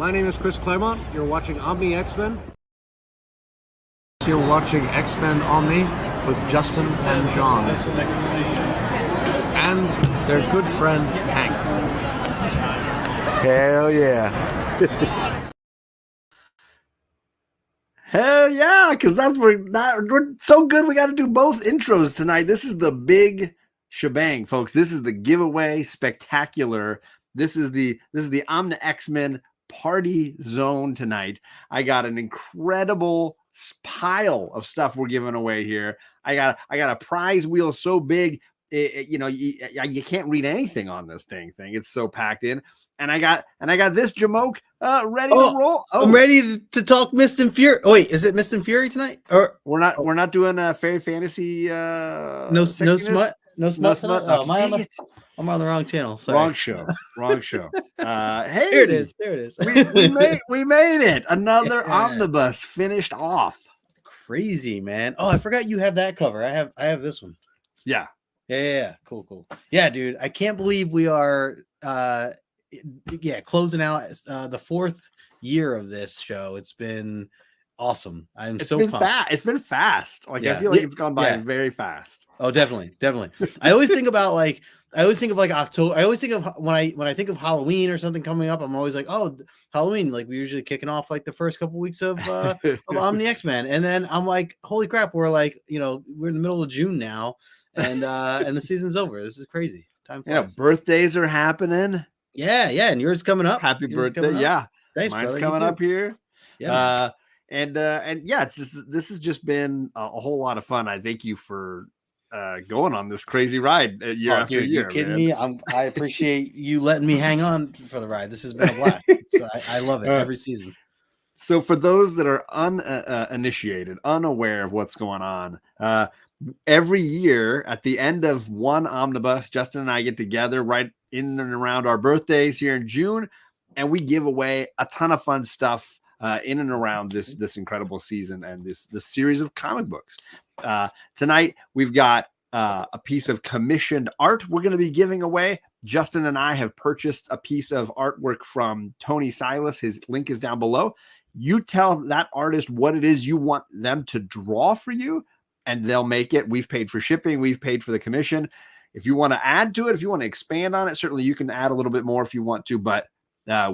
My name is Chris Claremont. You're watching Omni X-Men. You're watching X-Men Omni with Justin and John. And their good friend, Hank. Hell yeah. Hell yeah, because we're so good we got to do both intros tonight. This is the big shebang, folks. This is the giveaway spectacular. This is the Omni X-Men party zone tonight. I got an incredible pile of stuff we're giving away here. I got a prize wheel so big, you can't read anything on this dang thing. It's so packed in. And I got this Jamoke ready to roll. I'm ready to talk Mist and Fury. Oh, wait, is it Mist and Fury tonight? Or we're not doing a fairy fantasy. No smut. Oh, I'm on the wrong channel. Sorry. Wrong show. Hey, there it is. we made it. Another omnibus finished off. Crazy, man. Oh, I forgot you have that cover. I have this one. Yeah. Cool. Yeah, dude. I can't believe we are closing out the 4th year of this show. It's been awesome. It's been fast. It's been fast. I feel like it's gone by very fast. Oh, definitely. I always think about October. I always think of when I think of Halloween or something coming up, I'm always like, oh, Halloween. Like we usually kicking off like the first couple weeks of Omni X-Men. And then I'm like, holy crap, we're like, we're in the middle of June now. And the season's over. This is crazy. Time flies. Yeah, birthdays are happening. Yeah, and yours coming up. Happy birthday! Yeah, thanks, mine's brother. coming up here. Yeah, and it's just this has just been a whole lot of fun. I thank you for going on this crazy ride year after year. You kidding me? I appreciate you letting me hang on for the ride. This has been a blast. I love it every season. So for those that are uninitiated, unaware of what's going on, every year at the end of one omnibus, Justin and I get together right in and around our birthdays here in June, and we give away a ton of fun stuff in and around this incredible season and this series of comic books. Tonight we've got a piece of commissioned art we're going to be giving away. Justin and I have purchased a piece of artwork from Thony Silas. His link is down below. You tell that artist what it is you want them to draw for you, and they'll make it. We've paid for shipping. We've paid for the commission. If you want to add to it, if you want to expand on it, certainly you can add a little bit more if you want to, but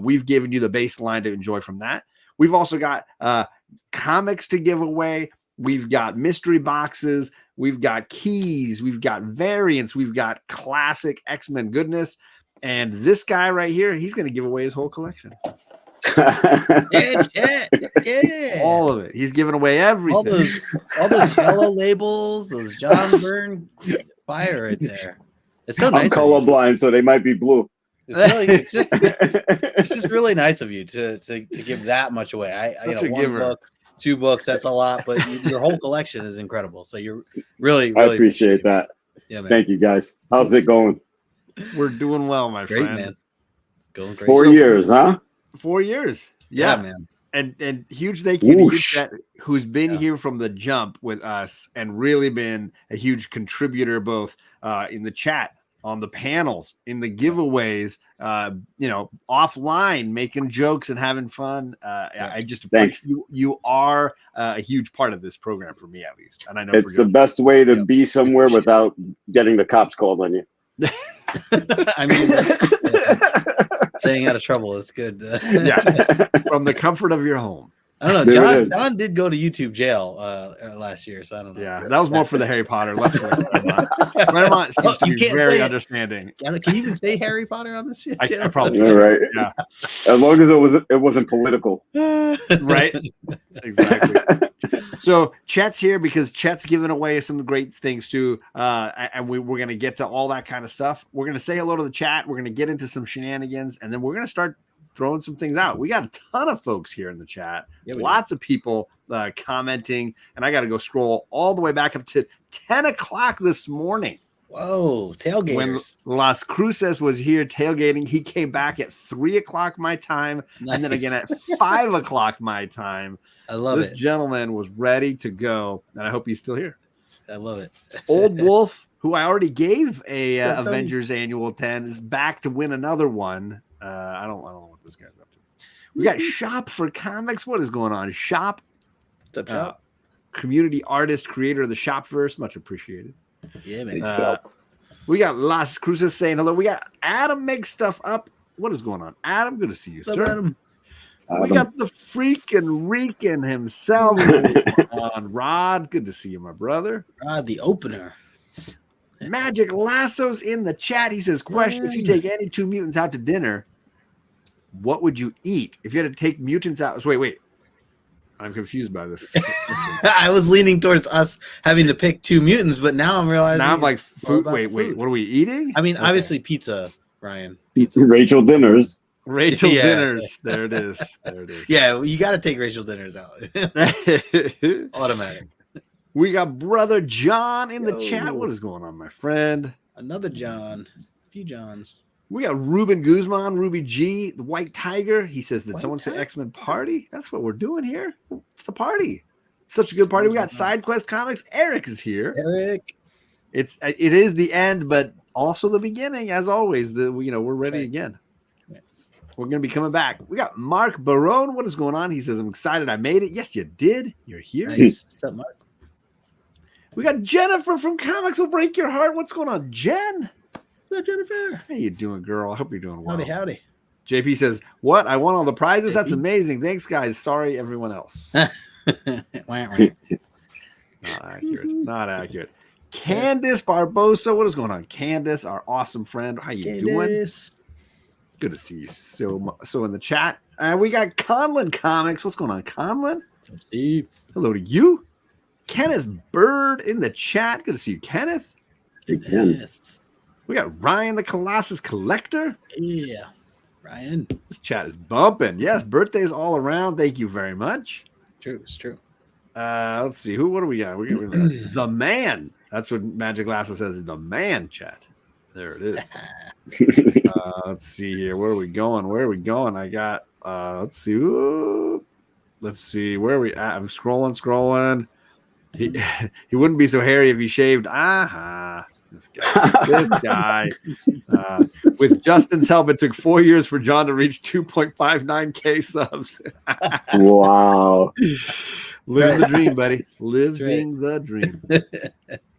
we've given you the baseline to enjoy from that. We've also got comics to give away. We've got mystery boxes. We've got keys. We've got variants. We've got classic X-Men goodness. And this guy right here, he's going to give away his whole collection. Yeah, all of it. He's giving away everything. All those yellow labels, those John Byrne fire right there. It's so nice. I'm colorblind, so they might be blue. It's just really nice of you to give that much away. One book, 2 books, that's a lot, but your whole collection is incredible. So you're really I appreciate that. Yeah, man. Thank you, guys. How's it going? We're doing well, my friend. Great, man. Going great. 4 years, huh? 4 years. Yeah, man. And huge thank you to Chet, who's been here from the jump with us and really been a huge contributor both in the chat, on the panels, in the giveaways, offline, making jokes and having fun. I just appreciate you are a huge part of this program for me, at least. And I know it's the best way to be somewhere without getting the cops called on you. I mean, staying out of trouble is good. From the comfort of your home. I don't know. John did go to YouTube jail last year, so I don't know. Yeah, that was more for the Harry Potter, less for Claremont seems to be very understanding. Can you even say Harry Potter on this shit? I probably You're right. Yeah, as long as it wasn't political. Right. Exactly. So Chet's here because Chet's giving away some great things too, and we're going to get to all that kind of stuff. We're going to say hello to the chat. We're going to get into some shenanigans, and then we're going to start throwing some things out. We got a ton of folks here in the chat. Lots of people commenting, and I got to go scroll all the way back up to 10 o'clock this morning. Whoa, tailgaters. When Las Cruces was here tailgating, he came back at 3 o'clock my time, and then again at 5 o'clock my time. I love it. This gentleman was ready to go, and I hope he's still here. I love it. Old Wolf, who I already gave a Avengers Annual 10, is back to win another one. I don't know what this guy's up to. We got Shop for Comics. What is going on? Shop. What's up, Shop? Community artist, creator of the Shopverse. Much appreciated. Yeah, man. We got Las Cruces saying hello. We got Adam makes stuff up. What is going on? Adam, good to see you, sir. Adam. We got the freaking Reekin himself on Rod. Good to see you, my brother. Rod, the opener. Magic Lasso's in the chat. He says, question, if you take any two mutants out to dinner, what would you eat? If you had to take mutants out. Wait. I'm confused by this. I was leaning towards us having to pick two mutants, but now I'm realizing. Now I'm like, food. Wait. What are we eating? I mean, obviously pizza, Ryan. Pizza. Rachel Dinners. Dinners. There it is. Yeah, you got to take Rachel Dinners out. Automatic. We got brother John in the chat. What is going on, my friend? Another John. A few Johns. We got Ruben Guzman, Ruby G, the White Tiger. He says, did White someone say Tiger? X-Men party? That's what we're doing here. It's the party. It's such a good party. We got Side Quest Comics. Eric is here. Eric. It is the end, but also the beginning, as always. We're ready again. We're going to be coming back. We got Mark Barone. What is going on? He says, I'm excited I made it. Yes, you did. You're here. Nice. What's up, Mark? We got Jennifer from Comics Will Break Your Heart. What's going on, Jen? What's up, Jennifer? How you doing, girl? I hope you're doing well. Howdy. JP says, what? I won all the prizes? That's amazing. Thanks, guys. Sorry, everyone else. Not accurate. Candace Barbosa. What is going on? Candace, our awesome friend. How you doing? Good to see you so in the chat. We got Conlon Comics. What's going on, Conlon? Steve. Hello to you. Kenneth Bird in the chat. Good to see you, Kenneth. Hey, Kenneth. We got Ryan the Colossus Collector. Yeah. Ryan. This chat is bumping. Yes, birthdays all around. Thank you very much. True. It's true. Let's see. What do we got? We got the man. That's what Magic Glasses says. The man chat. There it is. Let's see here. Where are we going? I got let's see. Ooh. Let's see. Where are we at? I'm scrolling. He wouldn't be so hairy if he shaved. This guy. With Justin's help, it took 4 years for John to reach 2.59K subs. Wow. Living the dream, buddy. Living the dream.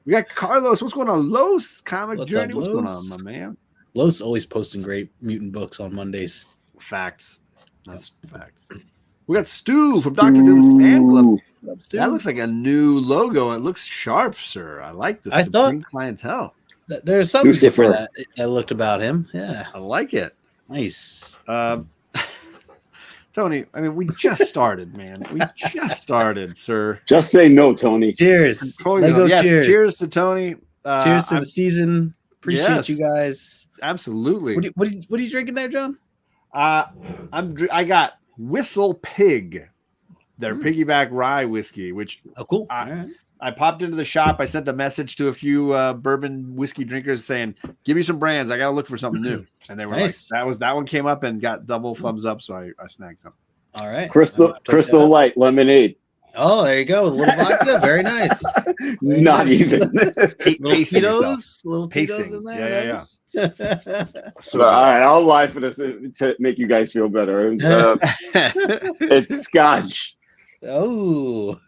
We got Carlos. What's going on? Los Comic Journey. What's going on, my man? Los always posting great mutant books on Mondays. Facts. That's facts. We got Stu from Dr. Doom's fan club. That looks like a new logo. It looks sharp, sir. I like the Supreme clientele. There's something different that looked about him. Yeah. I like it. Nice. Tony, I mean, we just started, man. We just started, sir. Just say no, Tony. Cheers. Yes, cheers to Tony. Cheers to the season. Appreciate you guys. Absolutely. What are you drinking there, John? I got Whistle Pig, their piggyback rye whiskey, which cool. I popped into the shop. I sent a message to a few bourbon whiskey drinkers saying, "Give me some brands. I got to look for something new." And they were like, "That one came up and got double thumbs up." So I snagged some. All right, Crystal Light lemonade. Oh, there you go. A little vodka, very nice. Not even. Little Tito's in there. Yeah. So, all right, I'll lie for this to make you guys feel better. It's Scotch. Oh.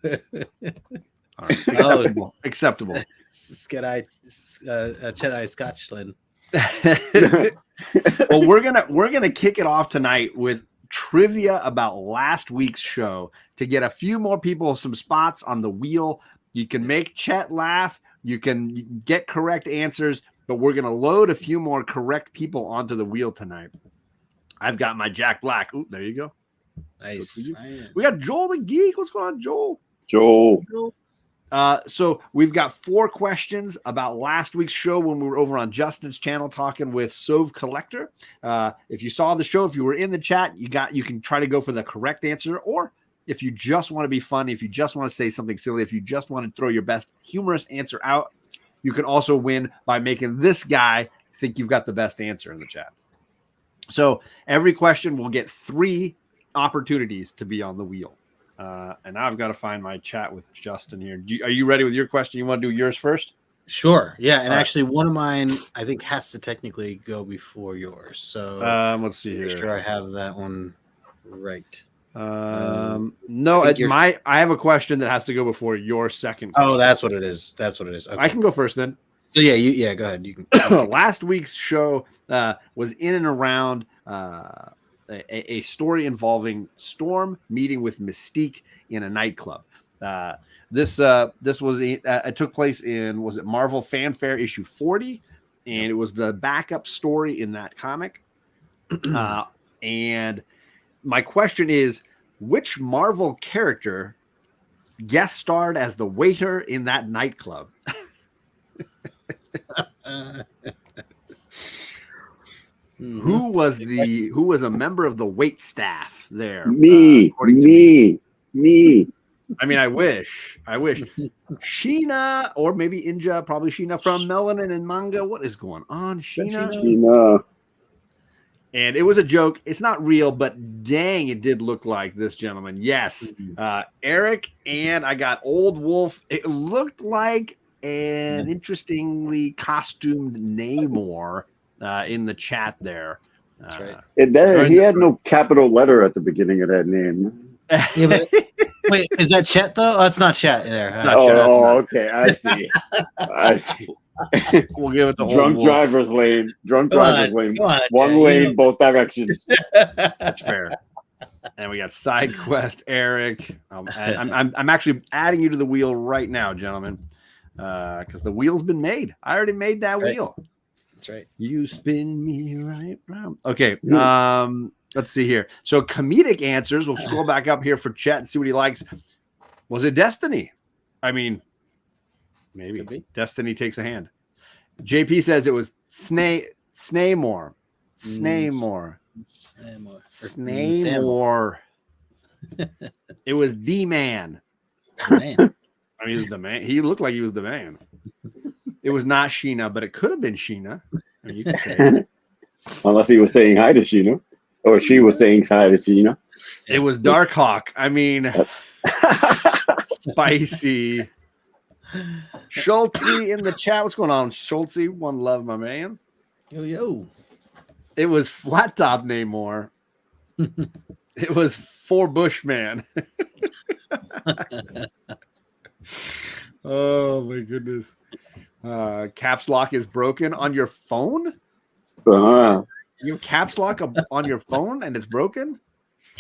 All right. Acceptable. Chedai Scotchland. Well, we're gonna kick it off tonight with trivia about last week's show to get a few more people some spots on the wheel. You can make Chet laugh. You can get correct answers, but we're gonna load a few more correct people onto the wheel tonight. I've got my Jack Black. Ooh, there you go. Nice. We got Joel the Geek. What's going on, Joel? Joel. So we've got 4 questions about last week's show when we were over on Justin's channel talking with Sove Collector. If you saw the show, if you were in the chat, you can try to go for the correct answer, or if you just want to be funny, if you just want to say something silly, if you just want to throw your best humorous answer out, you can also win by making this guy think you've got the best answer in the chat. So every question will get 3 opportunities to be on the wheel. And I've got to find my chat with Justin here. Are you ready with your question? You want to do yours first? Sure. Yeah. And actually, one of mine, I think, has to technically go before yours. So let's see here. Sure, I have that one Right. No, I have a question that has to go before your second question. Oh, that's what it is. Okay. I can go first then. So yeah, go ahead. You can. Last week's show was in and around a story involving Storm meeting with Mystique in a nightclub. This was it took place in, was it Marvel Fanfare issue 40, and it was the backup story in that comic. And my question is, which Marvel character guest starred as the waiter in that nightclub? Who was a member of the wait staff there? Me. I mean, I wish Sheena, or maybe Inja, probably Sheena from Melanin and Manga. What is going on, Sheena? And it was a joke. It's not real, but dang, it did look like this gentleman. Yes, Eric, and I got Old Wolf. It looked like an interestingly costumed Namor in the chat there. That's right. He had no capital letter at the beginning of that name. Yeah, but, wait, is that Chet though? Oh, it's not Chet there. It's not Chet. Okay, I see. We'll give it to drunk driver's lane. Drunk driver's lane. One lane, both directions. That's fair. And we got side quest, Eric. I'm actually adding you to the wheel right now, gentlemen, because the wheel's been made. I already made that wheel. That's right. You spin me right round. Okay. Let's see here. So comedic answers. We'll scroll back up here for Chet and see what he likes. Was it Destiny? I mean, maybe Destiny takes a hand. JP says it was Snaymore. It was D-Man. I mean, he was the man. He looked like he was the man. It was not Sheena, but it could have been Sheena. I mean, you can say it. Unless he was saying hi to Sheena. Or she was saying hi to Sheena. It was Darkhawk. I mean, spicy. Schultze in the chat. What's going on, Schultze? One love, my man. Yo. It was Flat Top Namor. It was For Bushman. Oh my goodness. Caps lock is broken on your phone? You have caps lock on your phone and it's broken?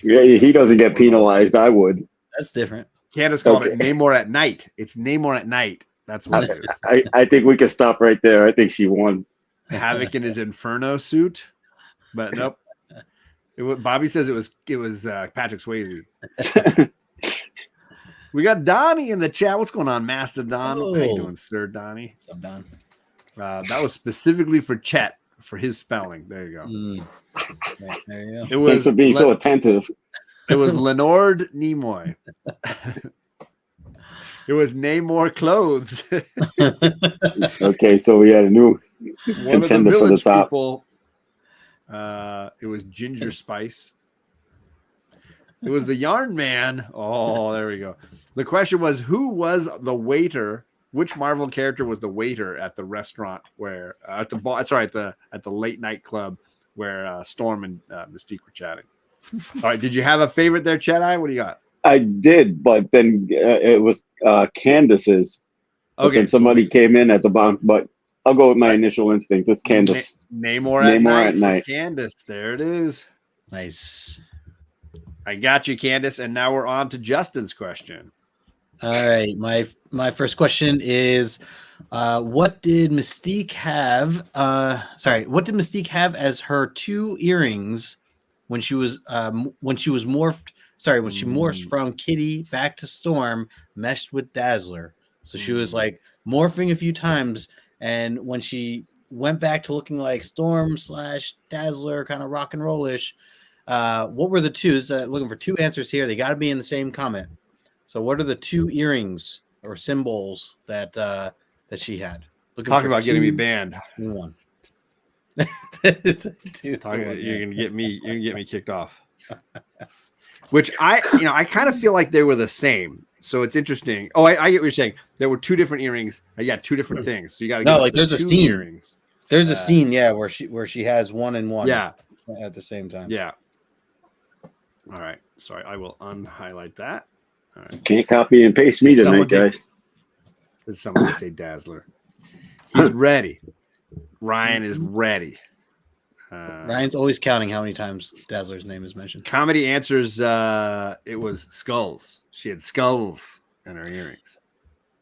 Yeah, he doesn't get penalized. I would. That's different. Candace called it Namor at night. It's Namor at night. That's what it is. I think we can stop right there. I think she won. Havoc in his Inferno suit, but nope. Bobby says it was Patrick Swayze. We got Donnie in the chat. What's going on, Master Don? How you doing, Sir Donnie? What's up, Don? That was specifically for Chet for his spelling. There you go. Right, there you go. It was Thanks for being so attentive. It was Leonard Nimoy. It was Namor Clothes. Okay, so we had a new contender for the top. People, it was Ginger Spice. It was the Yarn Man. Oh, there we go. The question was, who was the waiter? Which Marvel character was the waiter at the restaurant where at the bar? Sorry, at the late night club where Storm and Mystique were chatting. All right, did you have a favorite there, Chad? What do you got? I did, but then it was Candace's. Okay, then somebody came in at the bottom, but I'll go with my initial instinct. It's Candace. Namor at night. Candace, there it is. Nice. I got you, Candace, and now we're on to Justin's question. All right, my first question is, what did Mystique have? What did Mystique have as her two earrings when she was morphed? Sorry, when she morphed from Kitty back to Storm, meshed with Dazzler. So she was like morphing a few times, and when she went back to looking like Storm / Dazzler, kind of rock and rollish. What were the twos? Looking for two answers here. They got to be in the same comment. So, what are the two earrings or symbols that she had? Talk about getting me banned. One. You're gonna get me kicked off. Which I kind of feel like they were the same. So it's interesting. Oh, I get what you're saying. There were two different earrings. Yeah, two different things. So you got to there's a scene. Earrings. There's a scene, where she has one and one. Yeah. At the same time. Yeah. All right. Sorry, I will unhighlight that. All right. Can't copy and paste me tonight, guys. Did somebody say Dazzler? He's ready. Ryan is ready. Ryan's always counting how many times Dazzler's name is mentioned. Comedy answers. It was skulls. She had skulls in her earrings.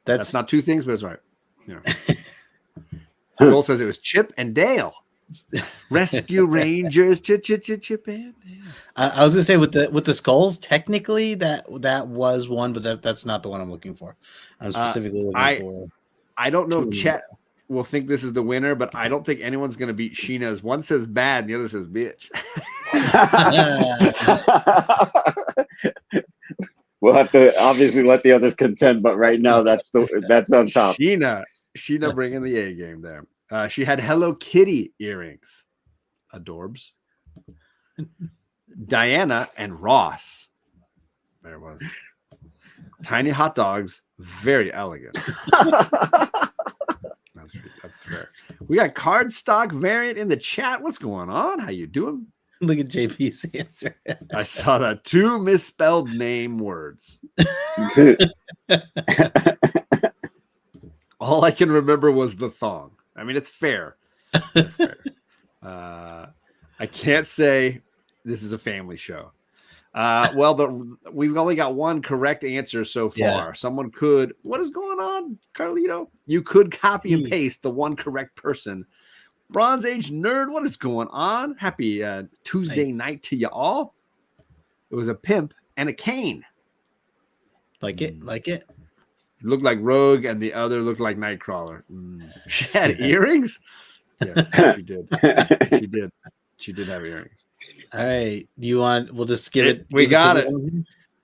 That's not two things, but it's right. You know. Joel says it was Chip and Dale. Rescue Rangers. Chip and Dale. I was gonna say with the skulls. Technically, that was one, but that's not the one I'm looking for. I'm specifically looking for. I don't know if Chet will think this is the winner, but I don't think anyone's going to beat Sheena's. One says bad, and the other says bitch. We'll have to obviously let the others contend, but right now that's on top. Sheena bringing the A game there. She had Hello Kitty earrings. Adorbs. Diana and Ross. There it was. Tiny hot dogs. Very elegant. That's fair. We got cardstock variant in the chat. What's going on? How you doing? Look at JP's answer. I saw that. 2 misspelled name words. All I can remember was the thong. I mean, it's fair. It's fair. I can't say this is a family show. We've only got one correct answer so far. Yeah. Someone could. What is going on, Carlito? You could copy and paste the one correct person. Bronze Age nerd, what is going on? Happy Tuesday night to you all. It was a pimp and a cane. Like it. It looked like Rogue, and the other looked like Nightcrawler. She had earrings. Yes, she did. She did. She did have earrings. All right. Do you want? We'll just give it. We got it.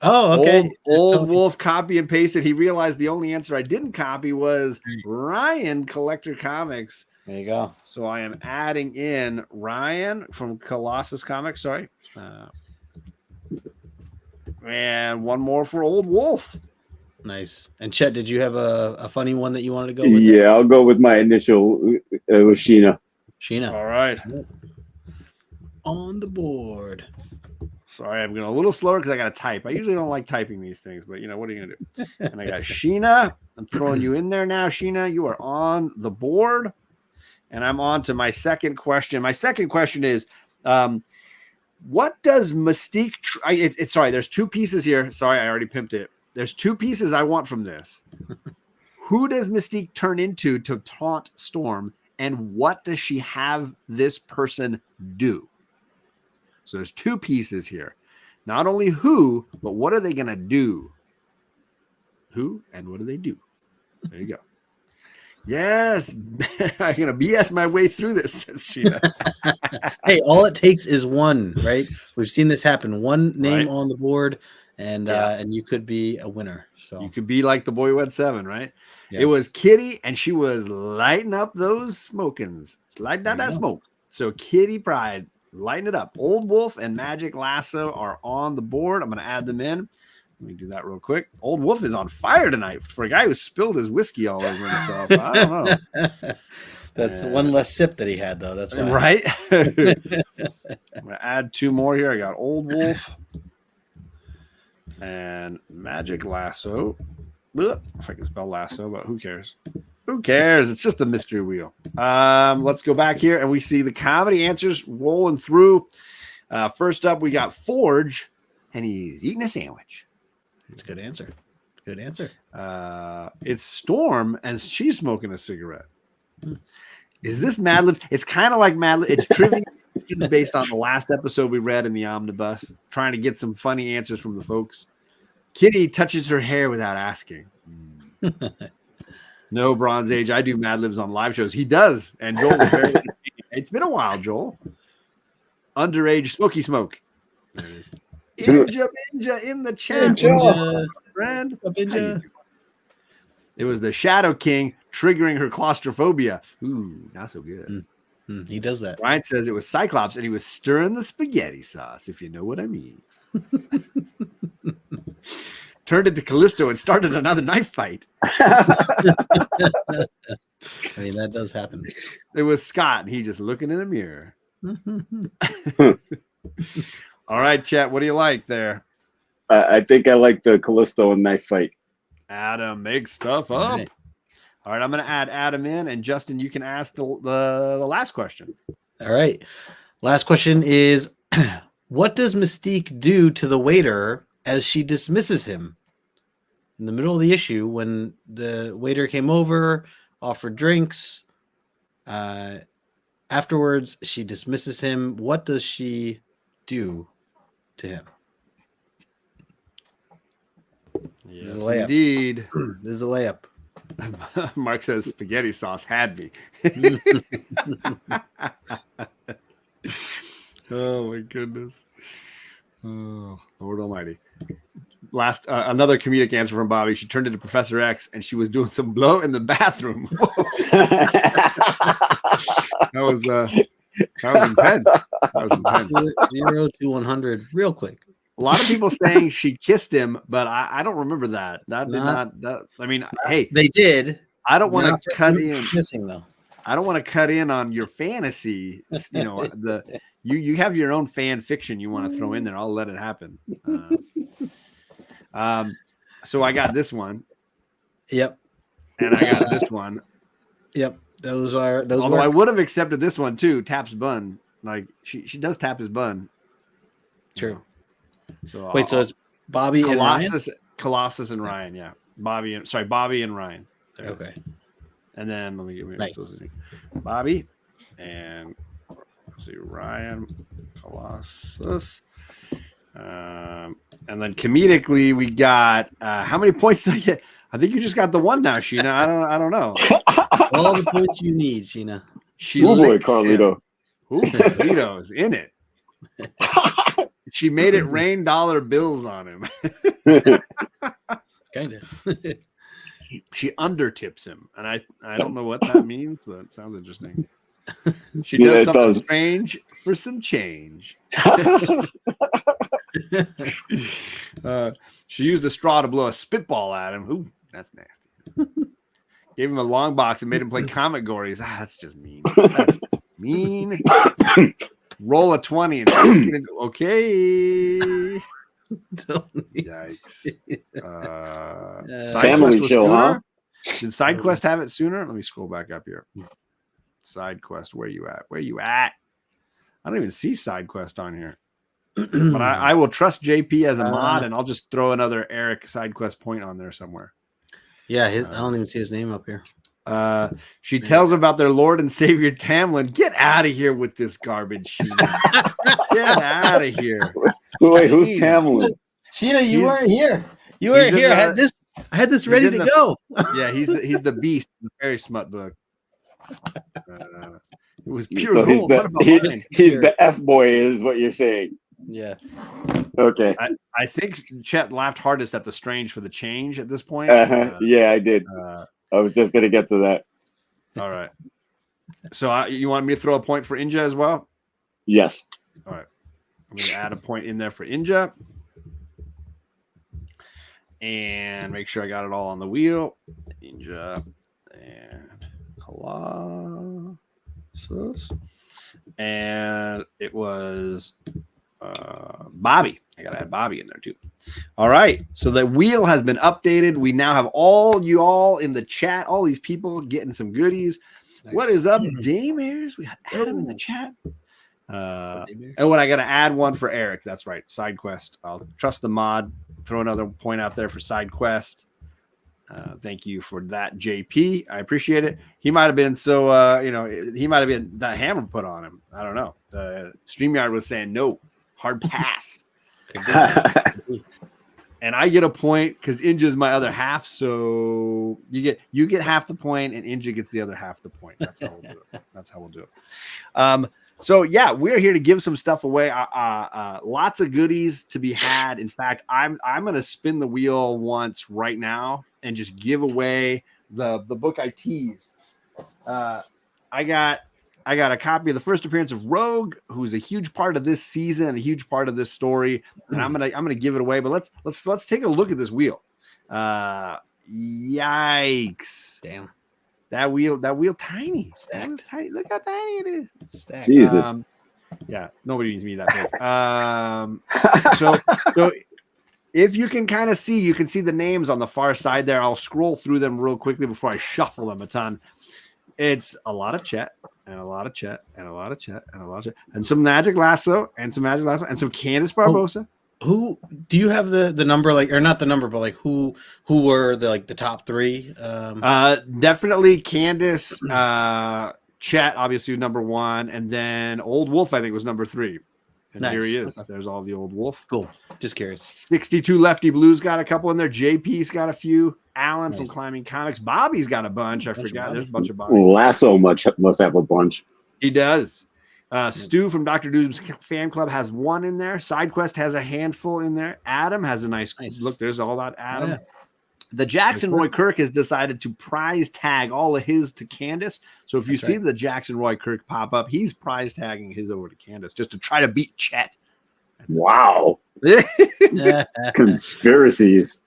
Oh, okay. Old Wolf copy and pasted. He realized the only answer I didn't copy was Ryan Collector Comics. There you go. So I am adding in Ryan from Colossus Comics. Sorry. And one more for Old Wolf. Nice. And Chet, did you have a funny one that you wanted to go with? Yeah, I'll go with my initial. It was Sheena. Sheena. All right. On the board. Sorry, I'm going a little slower because I got to type. I usually don't like typing these things, but what are you going to do? And I got Sheena. I'm throwing you in there now, Sheena. You are on the board. And I'm on to my second question. My second question is, what does Mystique... sorry, there's 2 pieces here. Sorry, I already pimped it. There's 2 pieces I want from this. Who does Mystique turn into to taunt Storm? And what does she have this person do? So there's 2 pieces here. Not only who, but what are they going to do? Who and what do they do? There you go. Yes. I'm going to BS my way through this, says Sheena. Hey, all it takes is one, right? We've seen this happen. One name on the board, and you could be a winner. So you could be like the boy who had 7, right? Yes. It was Kitty, and she was lighting up those smokings. Lighting out that smoke. So Kitty Pryde, lighten it up. Old Wolf and Magic Lasso are on the board. I'm going to add them in. Let me do that real quick. Old Wolf is on fire tonight for a guy who spilled his whiskey all over himself. I don't know. That's one less sip that he had, though. That's why. Right? I'm going to add 2 more here. I got Old Wolf and Magic Lasso. Ugh, if I can spell lasso, but who cares? Who cares? It's just a mystery wheel. Let's go back here, and we see the comedy answers rolling through. First up, we got Forge, and he's eating a sandwich. It's a good answer. Good answer. It's Storm, and she's smoking a cigarette. Is this Mad Libs? It's kind of like Mad Libs. It's trivia based on the last episode we read in the Omnibus, trying to get some funny answers from the folks. Kitty touches her hair without asking. No, Bronze Age. I do Mad Libs on live shows. He does. And Joel is very it's been a while, Joel. Underage Smoky Smoke. There it is. Inja in the chat. Friend. It was the Shadow King triggering her claustrophobia. Ooh, not so good. He does that. Ryan says it was Cyclops, and he was stirring the spaghetti sauce, if you know what I mean. Turned into Callisto and started another knife fight. I mean, that does happen. It was Scott, and he just looking in the mirror. All right, chat. What do you like there? I think I like the Callisto and knife fight. Adam, make stuff up. All right. All right, I'm going to add Adam in, and Justin, you can ask the last question. All right. Last question is, what does Mystique do to the waiter as she dismisses him? In the middle of the issue, when the waiter came over, offered drinks, afterwards she dismisses him. What does she do to him? Yes, layup. indeed. This is a layup. Mark says spaghetti sauce had me. Oh my goodness. Oh, Lord Almighty. Last another comedic answer from Bobby. She turned into Professor X and she was doing some blow in the bathroom. That was intense. That was intense. 0 to 100 real quick. A lot of people saying she kissed him, but I don't remember that. That did not. That, I mean, hey, they did. I don't want to cut in. Missing though. I don't want to cut in on your fantasy. You know, you have your own fan fiction you want to throw in there. I'll let it happen. So I got this one. Yep. And I got this one. Yep. Those. Although I would have accepted this one too. Taps bun. Like she does tap his bun. True. So wait, so it's Bobby and Ryan? Colossus and Ryan, yeah. Bobby and Ryan. There okay. And then let me get nice. Bobby and let's see, Ryan, Colossus. And then comedically we got how many points did I get? I think you just got the one now, Sheena. I don't know. All the points you need, Sheena. Oh boy, Carlito. Ooh, Carlito is in it. She made it rain dollar bills on him. Kind of. She undertips him, and I don't know what that means, but it sounds interesting. She does something strange for some change. She used a straw to blow a spitball at him. Ooh, that's nasty. Gave him a long box and made him play comic gories. That's just mean. That's mean. Roll a 20 and stick it into okay. Yikes. Family show, huh? Did SideQuest have it sooner? Let me scroll back up here. SideQuest, where you at? Where you at? I don't even see SideQuest on here. But I will trust JP as a mod, and I'll just throw another Eric SideQuest point on there somewhere. Yeah, I don't even see his name up here. She tells about their Lord and Savior Tamlin. Get out of here with this garbage. Get out of here. Wait, who's Tamlin? Sheena, you weren't here. You weren't here. I had this ready to go. Yeah, he's the beast in the Fairy Smut book. It was pure gold. He's the F boy, is what you're saying. Yeah. Okay. I think Chet laughed hardest at the strange for the change at this point. Yeah, I did. I was just gonna get to that. All right. So you want me to throw a point for Inja as well? Yes. All right. I'm gonna add a point in there for Inja. And make sure I got it all on the wheel. Inja and Colossus. And it was Bobby. I gotta add Bobby in there too. All right. So the wheel has been updated. We now have all you all in the chat, all these people getting some goodies. Nice. What is up, Damers? We got Adam in the chat. And when I gotta add one for Eric, that's right. SideQuest. I'll trust the mod. Throw another point out there for SideQuest. Thank you for that, JP. I appreciate it. He might have been he might have been that hammer put on him. I don't know. StreamYard was saying no, hard pass. And I get a point because Inja's my other half. So you get half the point, and Inja gets the other half the point. That's how we'll do it. That's how we'll do it. So yeah, we're here to give some stuff away. Lots of goodies to be had. In fact, I'm gonna spin the wheel once right now and just give away the book I teased. I got a copy of the first appearance of Rogue, who's a huge part of this season, a huge part of this story, and I'm gonna give it away. But let's take a look at this wheel. Yikes! Damn. That wheel tiny. That was tiny. Look how tiny it is. Jesus. Yeah, nobody needs me that big. So if you can kind of see, you can see the names on the far side there. I'll scroll through them real quickly before I shuffle them a ton. It's a lot of Chet and a lot of Chet and a lot of Chet and a lot of Chet and some Magic Lasso and some Candice Barbosa. Who do you have the number, like, or not the number, but like who were the top three? Definitely Candice, Chet, obviously number one, and then Old Wolf, I think, was number three. And Nice. here he is. Okay. There's all the Old Wolf. Cool. Just curious. 62 Lefty Blues got a couple in there. JP's got a few. Alan from Nice. Climbing Comics. Bobby's got a bunch. I forgot. There's a bunch of Bobby. Lasso must have a bunch. He does. Stu from Dr. Doom's fan club has one in there. SideQuest has a handful in there. Adam has a nice look. There's all about Adam. Yeah. The Jackson Roy Kirk has decided to prize tag all of his to Candace. So if you see the Jackson Roy Kirk pop up, he's prize tagging his over to Candace just to try to beat Chet. Wow. Conspiracies.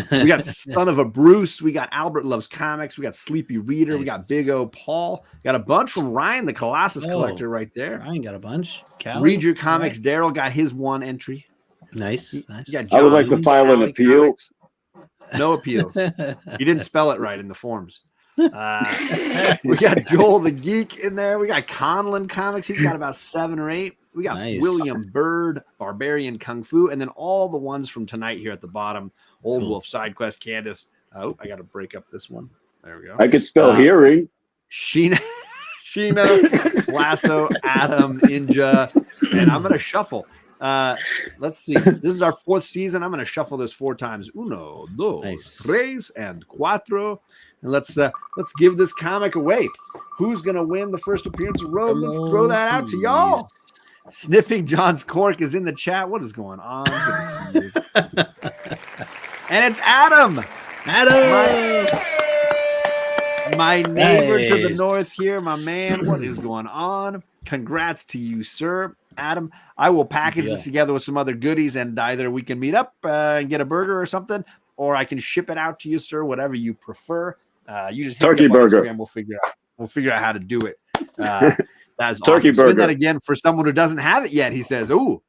We got Son of a Bruce. We got Albert Loves Comics. We got Sleepy Reader. We got Big O Paul. Got a bunch from Ryan, the Colossus collector, right there. Ryan got a bunch. Read Your Comics. Daryl got his one entry. Nice. I would like to file an appeal. Comics. No appeals. You didn't spell it right in the forms. We got Joel the Geek in there. We got Conlon Comics. He's got about 7 or 8. We got William Bird, Barbarian Kung Fu, and then all the ones from tonight here at the bottom. Old Wolf, SideQuest, Candace. Oh, I got to break up this one. There we go. I could spell hearing. Sheena, Lasso, Adam, Inja, and I'm going to shuffle. Let's see. This is our 4th season. I'm going to shuffle this 4 times. 1, 2, 3, and 4. And let's give this comic away. Who's going to win the first appearance of Rogue? Let's throw that out to y'all. Sniffing John's Cork is in the chat. What is going on? And it's Adam. My neighbor to the north here, my man. What is going on? Congrats to you, sir. Adam, I will package this together with some other goodies, and either we can meet up and get a burger or something, or I can ship it out to you, sir, whatever you prefer. You just turkey burger. We'll figure out how to do it. That's turkey awesome. burger. Spin that again for someone who doesn't have it yet. He says, "Ooh,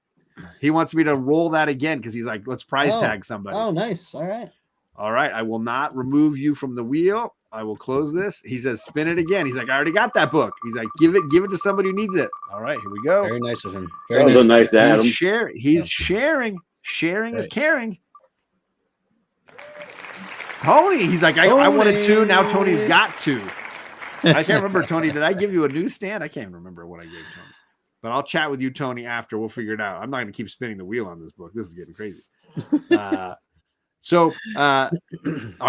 he wants me to roll that again because he's like, let's prize tag somebody." Oh, nice. All right. I will not remove you from the wheel. I will close this. He says, spin it again. He's like, I already got that book. He's like, give it to somebody who needs it. All right, here we go. Very nice of him. That was a nice Adam. He's sharing. Sharing is caring. Tony, he's like, I wanted 2. Now Tony's got 2. I can't remember, Tony. Did I give you a newsstand? I can't remember what I gave Tony. But I'll chat with you, Tony, after. We'll figure it out. I'm not going to keep spinning the wheel on this book. This is getting crazy. So, are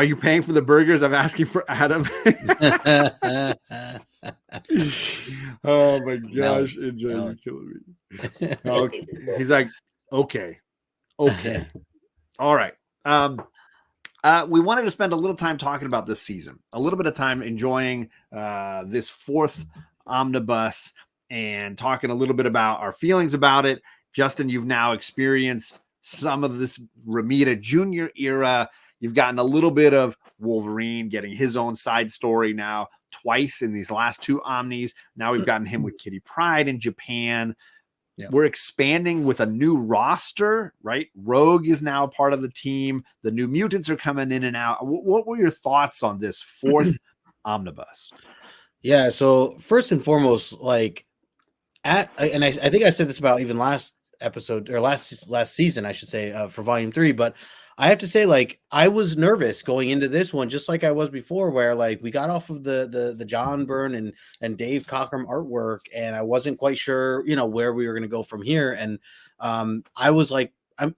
you paying for the burgers? I'm asking for Adam. Oh my gosh, you're killing me. Okay. He's like, okay. All right. We wanted to spend a little time talking about this season, a little bit of time enjoying this 4th omnibus and talking a little bit about our feelings about it. Justin, you've now experienced some of this Romita Jr. era. You've gotten a little bit of Wolverine getting his own side story now twice in these last 2 Omnis. Now we've gotten him with Kitty Pryde in Japan. Yeah. We're expanding with a new roster, right? Rogue is now part of the team. The New Mutants are coming in and out. What were your thoughts on this 4th omnibus? Yeah, so first and foremost, I think I said this about even last episode or last season, I should say, for volume 3, but I have to say, I was nervous going into this one, just like I was before, where we got off of the John Byrne and Dave Cockrum artwork, and I wasn't quite sure, where we were going to go from here. And I was like, I'm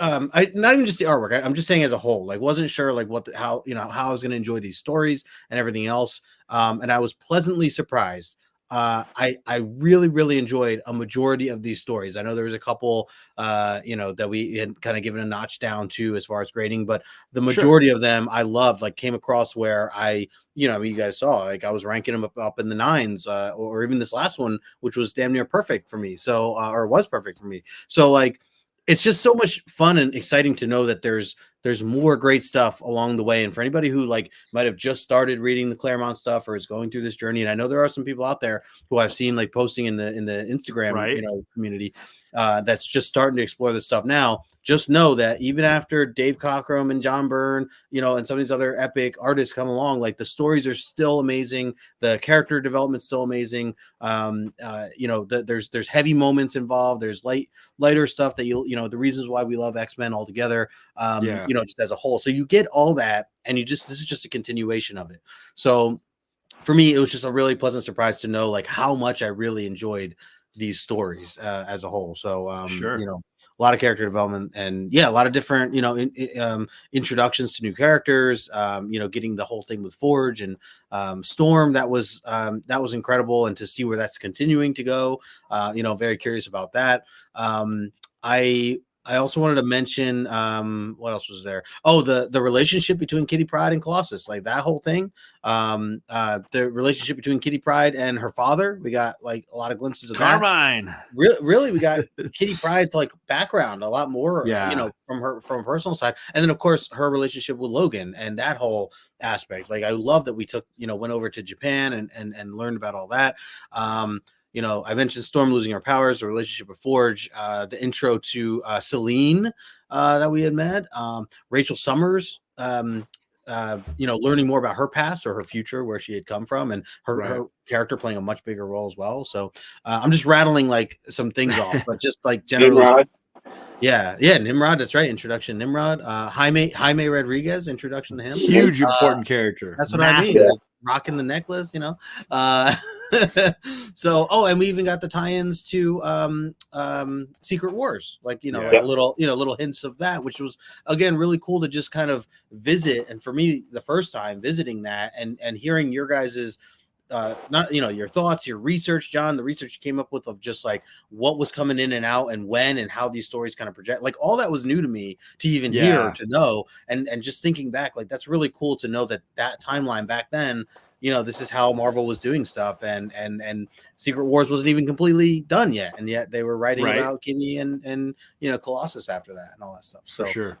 not even just the artwork. I'm just saying as a whole, wasn't sure how I was going to enjoy these stories and everything else. And I was pleasantly surprised. I really, really enjoyed a majority of these stories. I know there was a couple, that we had kind of given a notch down to as far as grading, but the majority of them I loved, came across where you guys saw, I was ranking them up in the 9s, or even this last one, which was damn near perfect for me. So, or was perfect for me. So it's just so much fun and exciting to know that there's there's more great stuff along the way. And for anybody who like might have just started reading the Claremont stuff or is going through this journey, and I know there are some people out there who I've seen like posting in the Instagram Right. community that's just starting to explore this stuff now. Just know that even after Dave Cockrum and John Byrne, and some of these other epic artists come along, like the stories are still amazing, the character development's still amazing. There's heavy moments involved. There's lighter stuff that the reasons why we love X-Men altogether. Just as a whole. So you get all that, and this is just a continuation of it. So for me, it was just a really pleasant surprise to know like how much I really enjoyed these stories as a whole. So a lot of character development and a lot of different introductions to new characters, getting the whole thing with Forge and Storm, that was incredible, and to see where that's continuing to go, very curious about that. I also wanted to mention what else was there? Oh, the relationship between Kitty Pryde and Colossus, like that whole thing. The relationship between Kitty Pryde and her father. We got like a lot of glimpses of Carmine. that. Really, we got Kitty Pryde's like background a lot more, from her personal side, and then of course her relationship with Logan and that whole aspect. Like I love that we went over to Japan and learned about all that. I mentioned Storm losing her powers, the relationship with Forge, the intro to Celine that we had met, Rachel Summers, learning more about her past or her future, where she had come from, and her character playing a much bigger role as well. So I'm just rattling like some things off, but just like generally. Nimrod. Yeah, Nimrod. That's right. Introduction to Nimrod. Jaime Rodriguez. Introduction to him. Huge important character. That's what I mean. Yeah. Like, rocking the necklace, So, and we even got the tie-ins to Secret Wars, like a little hints of that, which was again really cool to just kind of visit. And for me, the first time visiting that and hearing your guys's your thoughts, your research, John, the research you came up with of just like what was coming in and out and when and how these stories kind of project, like all that was new to me to even hear or to know. And just thinking back, like that's really cool to know that timeline back then, this is how Marvel was doing stuff, and Secret Wars wasn't even completely done yet, and yet they were writing about Kitty and Colossus after that and all that stuff. So for sure.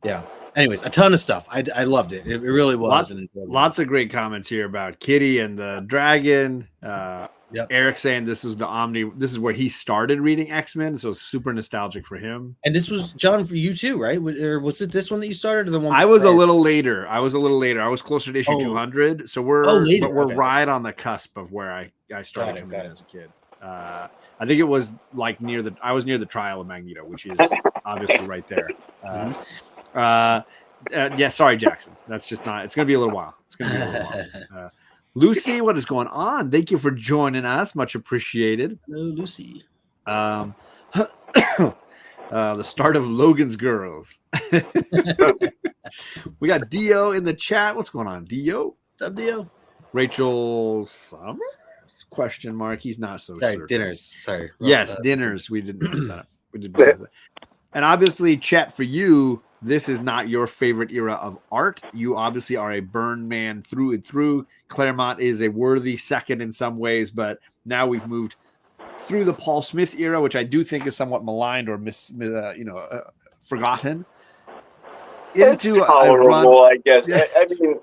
Yeah. Anyways, a ton of stuff. I loved it. It really was. Lots of great comments here about Kitty and the dragon. Eric saying this is this is where he started reading X-Men, so it's super nostalgic for him. And this was, John, for you too, right? Or was it this one that you started, or the one I was a little later. I was closer to issue 200. So we're right on the cusp of where I started coming in as a kid. I think it was like I was near the trial of Magneto, which is obviously right there. Sorry, Jackson. That's just not. It's gonna be a little while. Lucy, what is going on? Thank you for joining us. Much appreciated. Hello, Lucy. The start of Logan's Girls. We got Dio in the chat. What's going on, Dio? What's up, Dio? Rachel Summers? Question mark. He's not so sure. Dinners. Sorry. Yes, dinners. We didn't mess that up. We did that. And obviously, chat, for you, this is not your favorite era of art. You obviously are a Byrne man through and through. Claremont is a worthy second in some ways, but now we've moved through the Paul Smith era, which I do think is somewhat maligned or forgotten. It's tolerable, I guess. Yeah. I mean,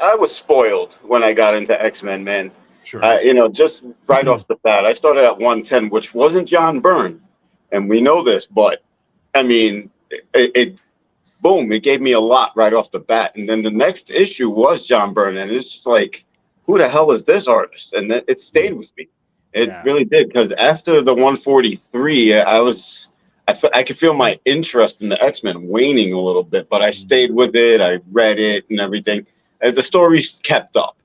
I was spoiled when I got into X-Men, man. Sure. Just right off the bat, I started at 110, which wasn't John Byrne, and we know this, but I mean, it gave me a lot right off the bat. And then the next issue was John Byrne, and it's just like, who the hell is this artist? And it stayed with me. It really did, because after the 143, I could feel my interest in the X-Men waning a little bit, but I stayed with it. I read it and everything. And the stories kept up,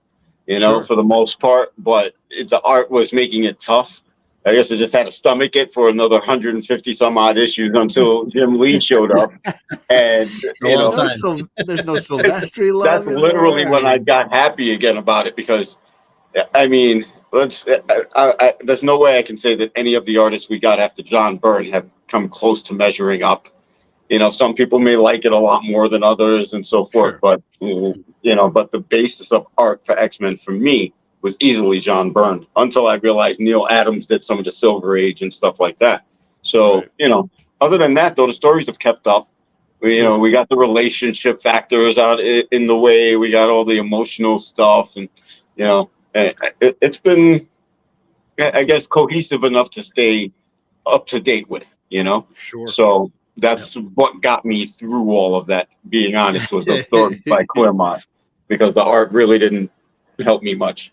for the most part, but the art was making it tough. I guess I just had to stomach it for another 150 some odd issues until Jim Lee showed up. And there's no Silvestri love. That's literally when I got happy again about it, because I mean, there's no way I can say that any of the artists we got after John Byrne have come close to measuring up. Some people may like it a lot more than others and so forth, but but the basis of art for X-Men for me was easily John Byrne, until I realized Neil Adams did some of the Silver Age and stuff like that. So, other than that, though, the stories have kept up. We got the relationship factors out in the way. We got all the emotional stuff, and it's been, I guess, cohesive enough to stay up to date with. Sure. So that's what got me through all of that. Being honest, was the story by Claremont, because the art really didn't help me much.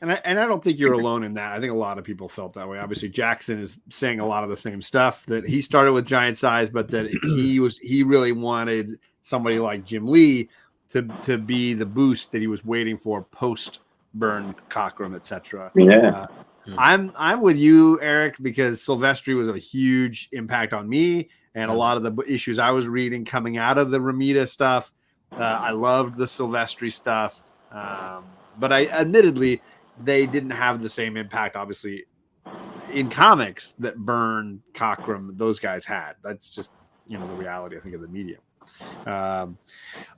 And I don't think you're alone in that. I think a lot of people felt that way. Obviously, Jackson is saying a lot of the same stuff, that he started with Giant Size, but that he really wanted somebody like Jim Lee to be the boost that he was waiting for post Byrne, Cockrum, etc. Yeah. I'm with you, Eric, because Silvestri was a huge impact on me, and a lot of the issues I was reading coming out of the Romita stuff. I loved the Silvestri stuff, but admittedly, they didn't have the same impact, obviously, in comics that Byrne, Cockrum, those guys had. That's just the reality, I think, of the medium.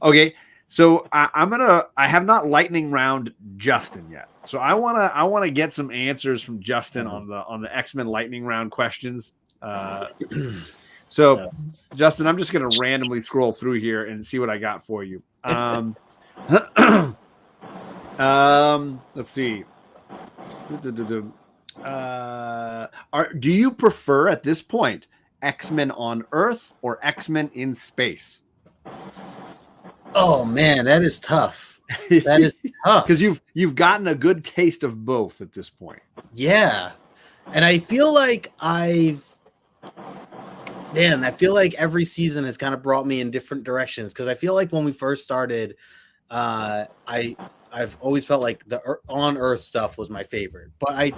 Okay, so I have not lightning round Justin yet, so I wanna get some answers from Justin on the X-Men lightning round questions. So Justin, I'm just gonna randomly scroll through here and see what I got for you. Let's see. Do you prefer at this point X-Men on Earth or X-Men in space? Oh man, that is tough. That is tough because you've gotten a good taste of both at this point. Yeah, and I feel like I feel like every season has kind of brought me in different directions, because I feel like when we first started, I've always felt like the on Earth stuff was my favorite, but I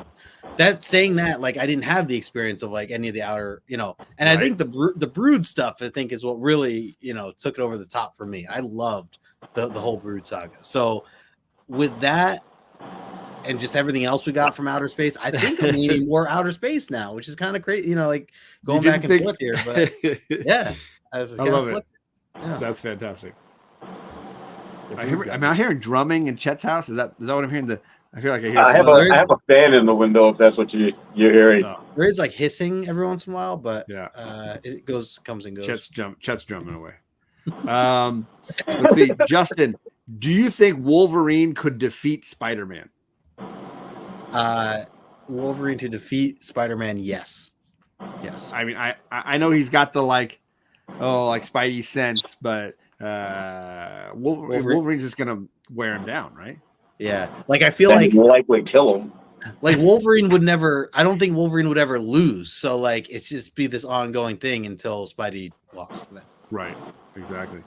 didn't have the experience of like any of the outer, and right. I think the Brood stuff, I think, is what really, took it over the top for me. I loved the whole Brood saga. So with that and just everything else we got from outer space, I think I'm needing more outer space now, which is kind of crazy, like going back and forth here, but yeah, I love it. Yeah. That's fantastic. Am I hearing drumming in Chet's house? Is that what I'm hearing? I feel like I hear. I have a fan in the window, if that's what you're hearing. No. There is like hissing every once in a while, but it comes and goes. Chet's drumming away. Let's see, Justin. Do you think Wolverine could defeat Spider-Man? Wolverine to defeat Spider-Man? Yes. I mean, I know he's got the like Spidey sense, but Wolverine's just gonna wear him down, right? Yeah, like I feel like likely kill him. Like Wolverine would never. I don't think Wolverine would ever lose. So like it's just be this ongoing thing until Spidey lost. Right. Exactly.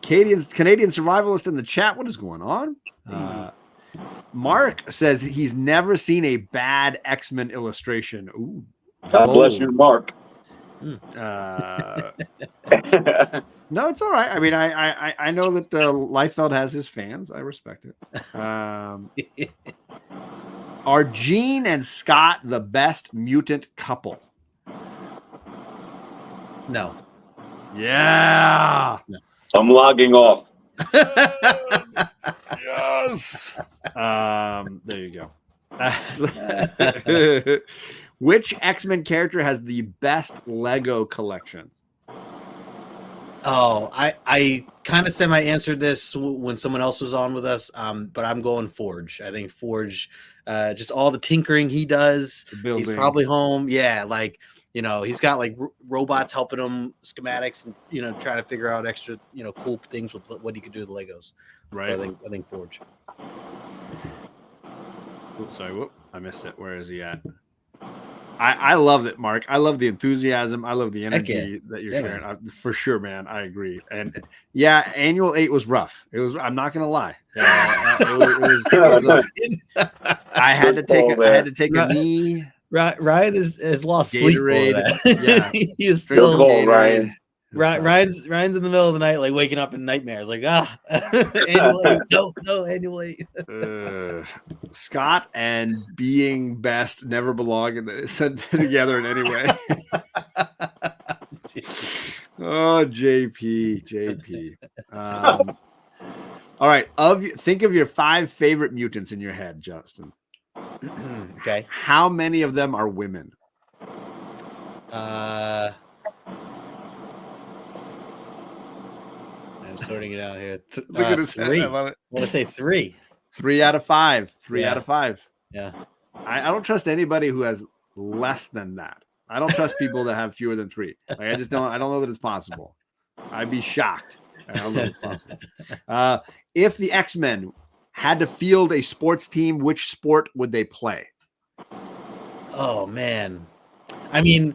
Canadian survivalist in the chat. What is going on? Mark says he's never seen a bad X-Men illustration. Ooh. God bless you, Mark. No, it's all right. I mean, I know that Liefeld has his fans. I respect it. Are Jean and Scott the best mutant couple? No. Yeah. No. I'm logging off. Yes. There you go. Which X-Men character has the best Lego collection? Oh, I kind of semi-answered this when someone else was on with us, but I'm going Forge. I think Forge, just all the tinkering he does, he's probably home. Yeah, like, he's got like robots helping him, schematics, and, trying to figure out extra, cool things with what he could do with Legos. Right. So I think Forge. Oops, sorry, I missed it. Where is he at? I love it, Mark. I love the enthusiasm. I love the energy that you're sharing. For sure, man. I agree. And yeah, Annual 8 was rough. It was. I'm not gonna lie. I had to take a knee. Ryan has lost sleep over that. Yeah, he is still goal, Ryan. Ryan's in the middle of the night, like waking up in nightmares, like Annual 8, no Annual 8. Scott and being best never belong together in any way. Oh, JP. All right, think of your 5 favorite mutants in your head, Justin. Okay. How many of them are women? I'm sorting it out here. Look at his head. Three. I love it. I want to say 3. 3 out of 5. 3 Yeah. out of 5. Yeah. I don't trust anybody who has less than that. I don't trust people that have fewer than 3. Like, I don't know that it's possible. I'd be shocked. I don't know if it's possible. If the X-Men had to field a sports team, which sport would they play? Oh man. I mean,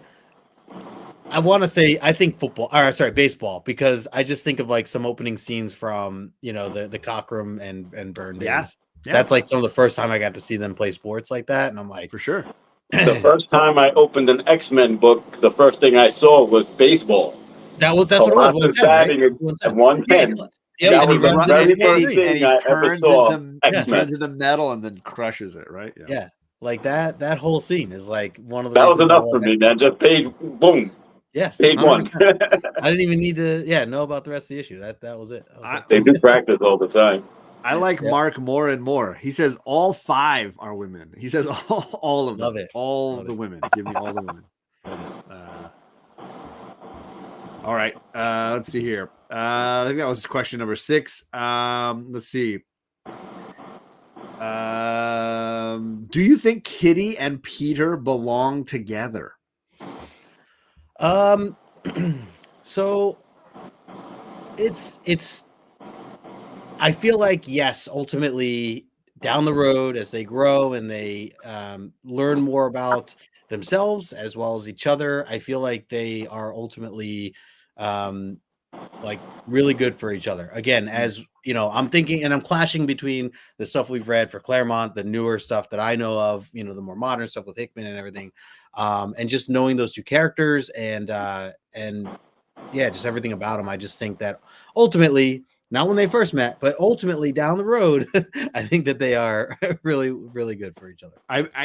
I want to say I think football, or sorry, baseball, because I just think of like some opening scenes from, you know, the Cockrum and Burn days. Yeah. That's like some of the first time I got to see them play sports like that, and I'm like, For sure. The first time I opened an X-Men book, the first thing I saw was baseball. that's what it was. Colossus batting at 110. Yeah, That and was the very first and thing he I ever turns saw. into, X-Men. turns into metal and then crushes it, right? Yeah, like that whole scene is like one of the. That was reasons enough I for love me, that. man. Just page, boom, Yes, page 1. 100%. I didn't even need to, know about the rest of the issue. That was it. That was it. They do practice all the time. I like Yep. Mark more and more. He says all 5 are women. He says all of them. Love it. All Love the it. women. Give me all the women. All right. Let's see here. I think that was question number 6. Let's see. Do you think Kitty and Peter belong together? So it's I feel like, yes, ultimately down the road as they grow and they learn more about themselves as well as each other, I feel like they are ultimately like really good for each other. Again, as you know, I'm thinking and I'm clashing between the stuff we've read for Claremont, the newer stuff that I know of, you know, the more modern stuff with Hickman and everything, and just knowing those 2 characters and yeah, just everything about them. I just think that ultimately, not when they first met, but ultimately down the road, I think that they are really, really good for each other.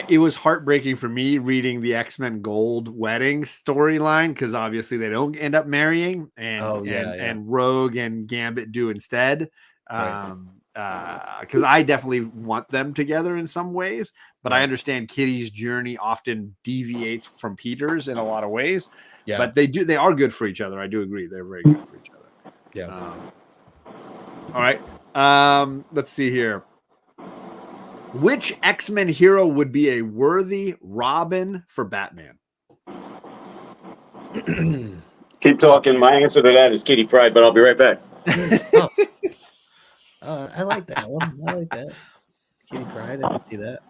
It was heartbreaking for me reading the X-Men Gold wedding storyline because obviously they don't end up marrying, and Rogue and Gambit do instead. Right. Because I definitely want them together in some ways, but I understand Kitty's journey often deviates from Peter's in a lot of ways. Yeah. But they are good for each other. I do agree. They're very good for each other. Yeah. All right. Let's see here. Which X-Men hero would be a worthy Robin for Batman? Keep talking. My answer to that is Kitty Pryde, but I'll be right back. I like that one. I like that. Kitty Pryde. I can see that.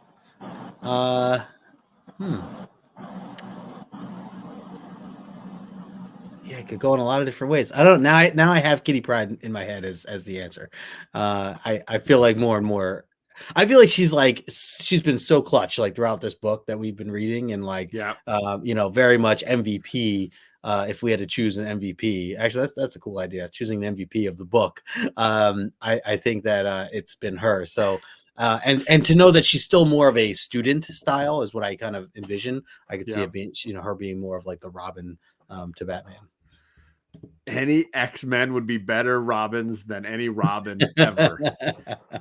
Yeah, it could go in a lot of different ways. I don't now. I have Kitty Pryde in my head as the answer. I feel like more and more. I feel like she's been so clutch like throughout this book that we've been reading and like you know, very much MVP. If we had to choose an MVP, actually that's a cool idea. Choosing an MVP of the book. I think that it's been her. So and to know that she's still more of a student style is what I kind of envision. I could see it being, you know, her being more of like the Robin to Batman. Any X-Men would be better Robins than any Robin ever.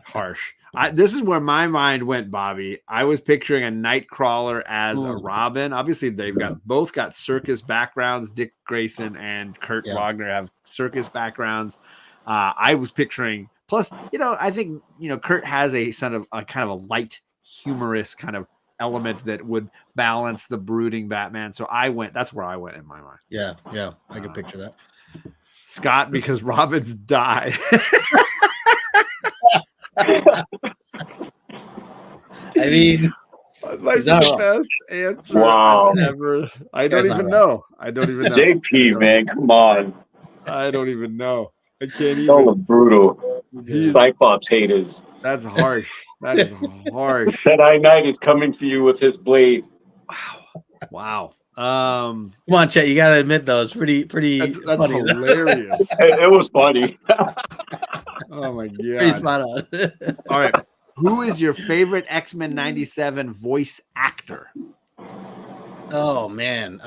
Harsh. This is where my mind went, Bobby. I was picturing a Nightcrawler as a Robin. Obviously, they've both got circus backgrounds. Dick Grayson and Kurt Wagner have circus backgrounds. I was picturing. Plus, you know, I think, you know, Kurt has a kind of a light, humorous kind of element that would balance the brooding Batman. So that's where I went in my mind. Yeah, I can picture that. Scott, because Robins die. I mean, that's the best answer Wow. ever. I don't even know. JP, man, come on. I don't even know. I can't even. So brutal. Cyclops haters. That's harsh. That is harsh. Jedi Knight is coming for you with his blade. Wow. Come on, Chet. You gotta admit those. Pretty. That's funny. Hilarious. It was funny. Oh my god. Pretty spot on. All right. Who is your favorite X-Men 97 voice actor? Oh man.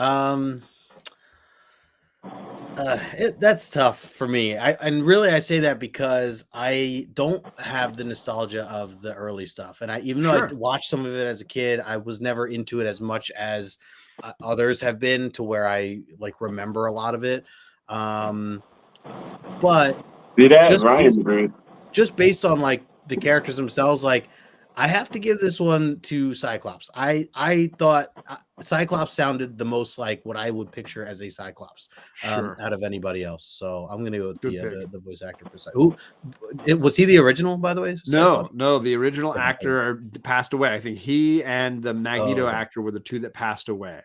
That's tough for me. I say that because I don't have the nostalgia of the early stuff, and even though I watched some of it as a kid, I was never into it as much as others have been, to where I like remember a lot of it. But See that, Just Ryan? based- Agreed. just based on like the characters themselves, like I have to give this one to Cyclops. I thought Cyclops sounded the most like what I would picture as a Cyclops Sure. out of anybody else. So I'm gonna go with Good the voice actor for Cyclops. Who was he the original, by the way? No, Cyclops? no, the original actor passed away. I think he and the Magneto okay. actor were the two that passed away.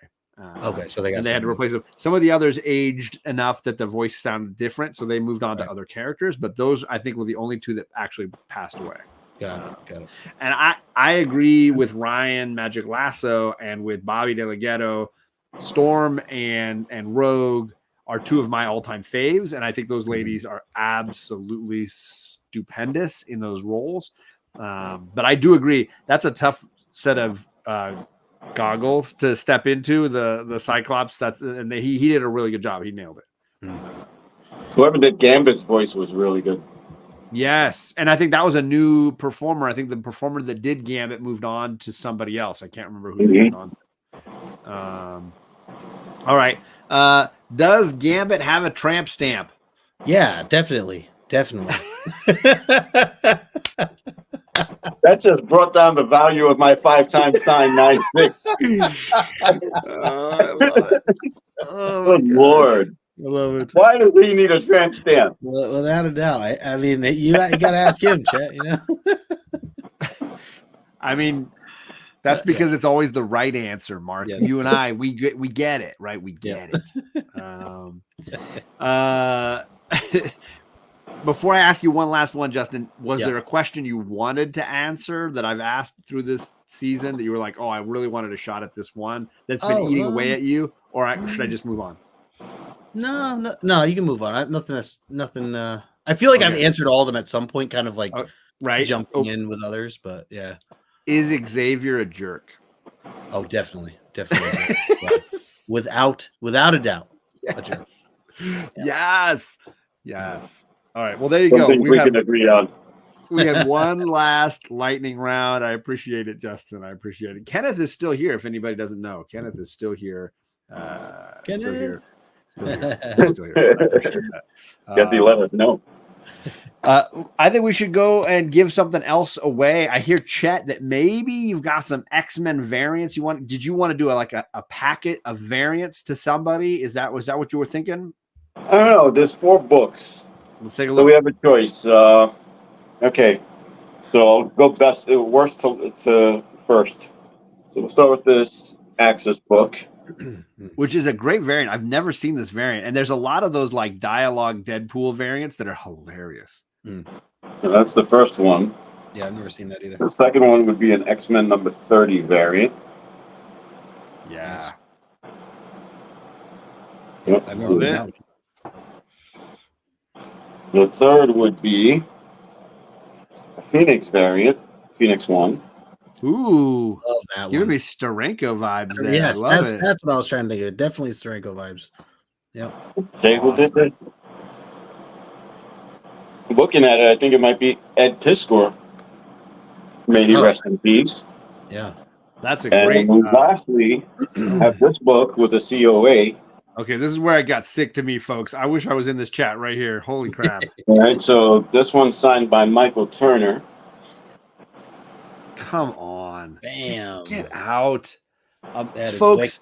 Okay, so they got and they had to somebody. replace them. Some of the others aged enough that the voice sounded different, so they moved on to other characters. But those, I think, were the only two that actually passed away. Got it. And I agree with Ryan Magic Lasso and with Bobby DeLaGhetto. Storm and Rogue are two of my all-time faves, and I think those ladies are absolutely stupendous in those roles. But I do agree that's a tough set of goggles to step into the Cyclops. And he did a really good job. He nailed it. Whoever did Gambit's voice was really good. Yes, and I think that was a new performer. I think the performer that did Gambit moved on to somebody else. I can't remember who they moved on. All right. Does Gambit have a tramp stamp? Yeah, definitely. That just brought down the value of my 5-time sign 9-6. I love it. Oh, Good Lord. I love it. Why does he need a tramp stamp? Without a doubt. I mean, you got to ask him, Chet. You know. I mean, that's because it's always the right answer, Mark. Yeah. You and I, we get it, right? We get it. Before I ask you one last one, Justin, was there a question you wanted to answer that I've asked through this season that you were like, oh, I really wanted a shot at this one that's been eating away at you, or should I just move on? No, you can move on. Nothing. I feel like I've answered all of them at some point, kind of like jumping in with others, but yeah. Is Xavier a jerk? Oh, definitely. Yeah. Without a doubt. A jerk. Yeah. Yes. All right. Well, there you go. We can agree on. We had one last lightning round. I appreciate it, Justin. I appreciate it. Kenneth is still here. If anybody doesn't know, Kenneth is still here. Still here. I appreciate that. Guess he let us know. I think we should go and give something else away. I hear, Chet, that maybe you've got some X-Men variants you want. Did you want to do a packet of variants to somebody? Was that what you were thinking? I don't know. There's 4 books. Let's take a So look. we have a choice. Okay. So I'll go worst to first. So we'll start with this Axis book. Which is a great variant. I've never seen this variant. And there's a lot of those like dialogue Deadpool variants that are hilarious. So that's the first one. Yeah, I've never seen that either. The second one would be an X-Men number 30 variant. Yeah. Yep. I've never seen that one. The third would be a Phoenix variant, Phoenix 1. Ooh. Love that Giving one. me Steranko vibes there. Yes, I love it. that's what I was trying to think of. Definitely Steranko vibes. Yep. Say who did that? Looking at it, I think it might be Ed Piskor. May he rest in peace. Yeah. That's a And great. we lastly have this book with a COA. Okay, this is where I got sick to me, folks. I wish I was in this chat right here. Holy crap. All right, so this one's signed by Michael Turner. Come on. Bam. Get out. That is Folks,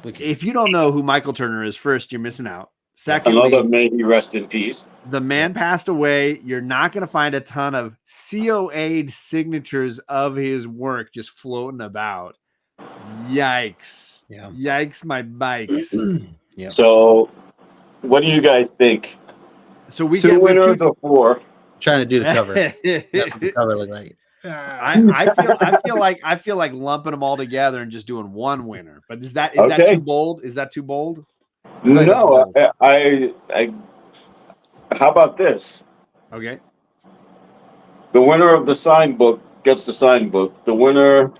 wicked. if you don't know who Michael Turner is, first, you're missing out. Secondly, Another May he rest in peace. the man passed away. You're not going to find a ton of COA'd signatures of his work just floating about. Yikes. Yeah. Yikes, my bikes. Yeah. So what do you guys think? So we 2 get winners or 4? Trying to do the cover. That's what the cover look like. I feel like lumping them all together and just doing one winner. But is that too bold? Is that too bold? No, I how about this? Okay. The winner of the sign book gets the sign book. The winner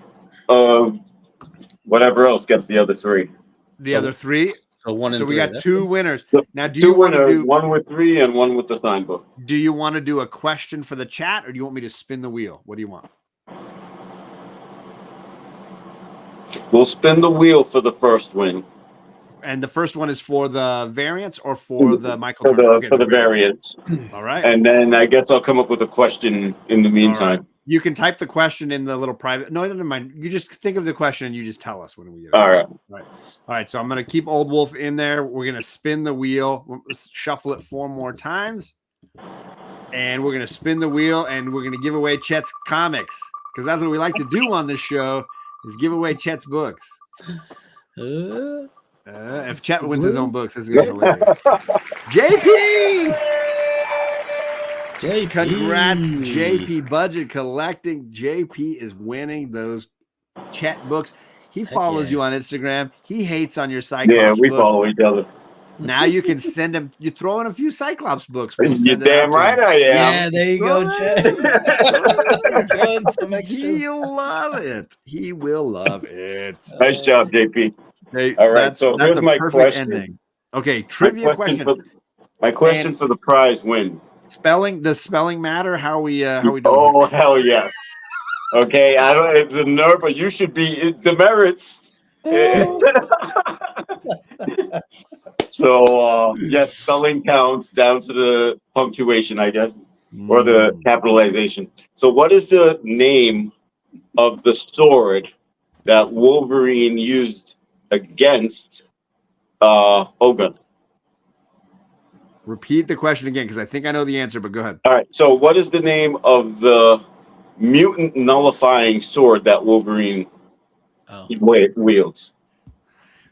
of whatever else gets the other 3. The other 3. So 1 and 3. So we got 2 winners. So Now, do 2 you want to winners, do 1 with 3 and 1 with the sign book. Do you want to do a question for the chat, or do you want me to spin the wheel? What do you want? We'll spin the wheel for the first win. And the first one is for the variants or for the Michael for Turner? the variants. All right. And then I guess I'll come up with a question in the meantime. You can type the question in the little private. No, never mind. You just think of the question and you just tell us when we get it. All right. All right. So I'm going to keep Old Wolf in there. We're going to spin the wheel. Let's shuffle it 4 more times. And we're going to spin the wheel and we're going to give away Chet's comics because that's what we like to do on this show is give away Chet's books. If Chet wins his own books, this is going to be hilarious. JP! Congrats, JP. Budget collecting. JP is winning those Chet books. He follows you on Instagram. He hates on your Cyclops Yeah, we book. follow each other. Now you can send him. You throw in a few Cyclops books. You're damn right I am. Yeah, there you go, Chet. He'll love it. He will love it. Nice job, JP. Hey, All right, so that's here's a my perfect question. ending. Okay, trivia question. My question for the prize win. Spelling. Does spelling matter? How we doing? Oh, hell yes. Okay, I don't have the nerve, but you should be demerits. So yes, spelling counts down to the punctuation, I guess, or the capitalization. So what is the name of the sword that Wolverine used against Hogan? Repeat the question again because I think I know the answer, but go ahead. All right. So what is the name of the mutant nullifying sword that Wolverine wields?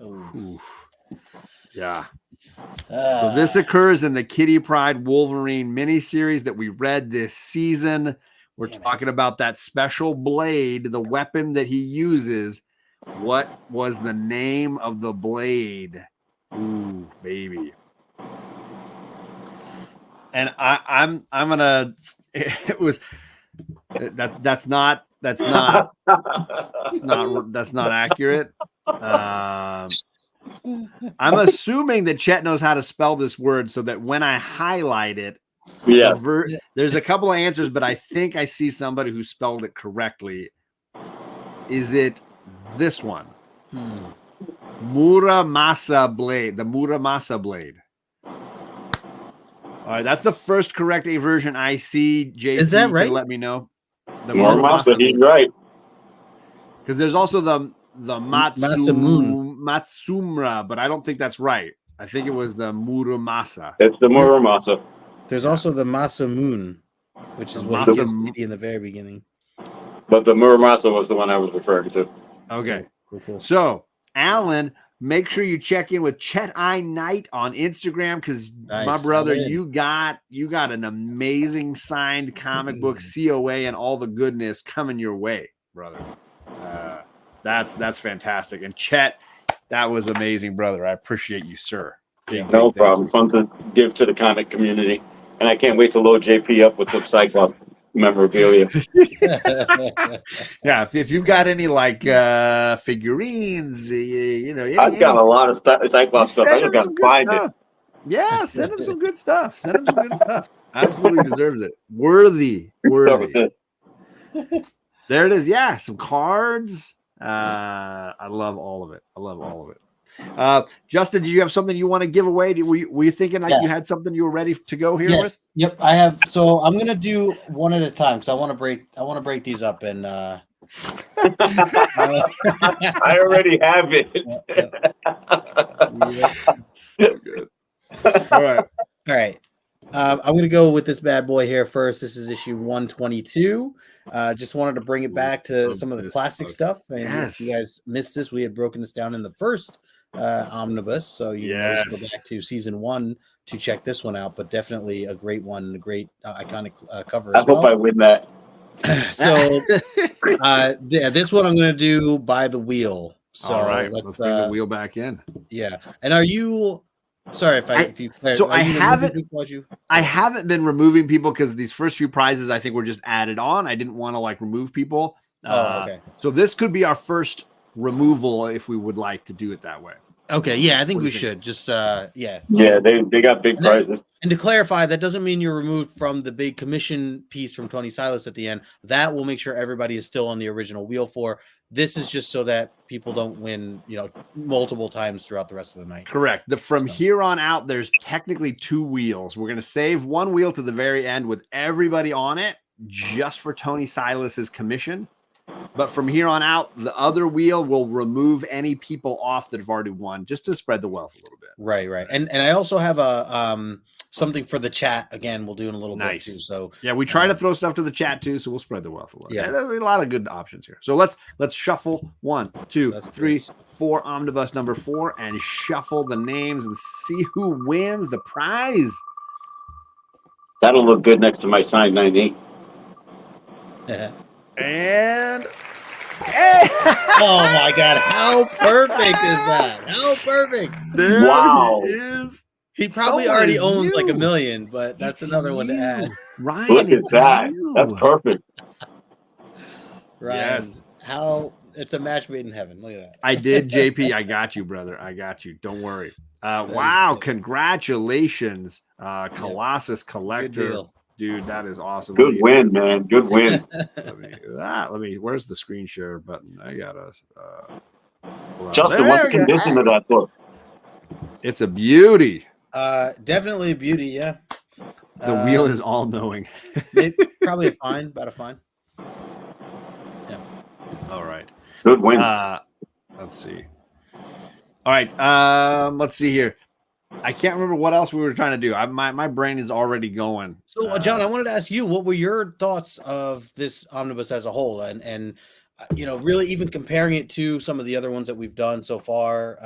Ooh. Yeah. So this occurs in the Kitty Pryde Wolverine miniseries that we read this season. We're talking about that special blade, the weapon that he uses. What was the name of the blade? Ooh, baby. And I'm gonna. It was that's not accurate. I'm assuming that Chet knows how to spell this word so that when I highlight it, yes, there's a couple of answers, but I think I see somebody who spelled it correctly. Is it this one? Muramasa blade, the Muramasa blade. All right, that's the first correct version I see. JP, is that right? Let me know. The Muramasa, he's right. Because there's also the Matsumra, but I don't think that's right. I think it was the Muramasa. It's the Muramasa. There's also the Masamune, which is what he gives Kitty in the very beginning. But the Muramasa was the one I was referring to. Okay. Cool. So, Alan, make sure you check in with Chet I Knight on Instagram because my brother, you got an amazing signed comic book COA and all the goodness coming your way, brother. That's fantastic. And Chet, that was amazing, brother. I appreciate you, sir. No problem. Fun to give to the comic community. And I can't wait to load JP up with the Cyclops memorabilia. Yeah, if you've got any like figurines, I've got a lot of Cyclops stuff. I just got to find it. Yeah, send him some good stuff. Absolutely deserves it. Worthy. There it is. Yeah, some cards. I love all of it. Justin, did you have something you want to give away? Were you thinking like you had something you were ready to go here with? Yep, I have. So I'm gonna do one at a time because I want to break these up and I already have it. So good. All right. I'm going to go with this bad boy here first. This is issue 122. Just wanted to bring it back to some of the classic stuff. And if you guys missed this, we had broken this down in the first omnibus. So you can always go back to season 1 to check this one out. But definitely a great one, a great iconic cover. I hope I win that. So this one I'm going to do by the wheel. So all right, let's bring the wheel back in. Yeah. And are you... Sorry if you. So I haven't been removing people because these first few prizes I think were just added on. I didn't want to like remove people. Okay. So this could be our first removal if we would like to do it that way. Okay, yeah, I think What do we you think? should just Yeah, they got big And that- prizes. And to clarify, that doesn't mean you're removed from the big commission piece from Thony Silas at the end. That will make sure everybody is still on the original wheel for. This is just so that people don't win, multiple times throughout the rest of the night. Correct. From here on out, there's technically 2 wheels. We're going to save one wheel to the very end with everybody on it, just for Thony Silas's commission. But from here on out, the other wheel will remove any people off that have already won, just to spread the wealth a little bit. Right. And I also have a something for the chat. Again, we'll do in a little bit too. So yeah, we try to throw stuff to the chat too, so we'll spread the wealth a little. Yeah, there's a lot of good options here. So let's shuffle 1, 2, 3, 4 omnibus number 4 and shuffle the names and see who wins the prize. That'll look good next to my signed 98. And oh my God, how perfect is that? How perfect. There Wow. he is. He probably So already is owns like you. $1 million, but that's another one to add. Ryan, Look at that. you. That's perfect. Ryan, Yes. how it's a match made in heaven. Look at that. I did, JP. I got you, brother. I got you. Don't worry. Wow. sick. Congratulations, Colossus Good Collector. deal. Dude, that is awesome. Good win, man. Good win. Let me, where's the screen share button? I got us. Justin, what's the condition of that book? It's a beauty. Definitely a beauty, yeah. The wheel is all knowing. Probably about a fine. Yeah. All right. Good win. Let's see. All right. Let's see here. I can't remember what else we were trying to do. My brain is already going. So, John, I wanted to ask you, what were your thoughts of this omnibus as a whole, and really even comparing it to some of the other ones that we've done so far?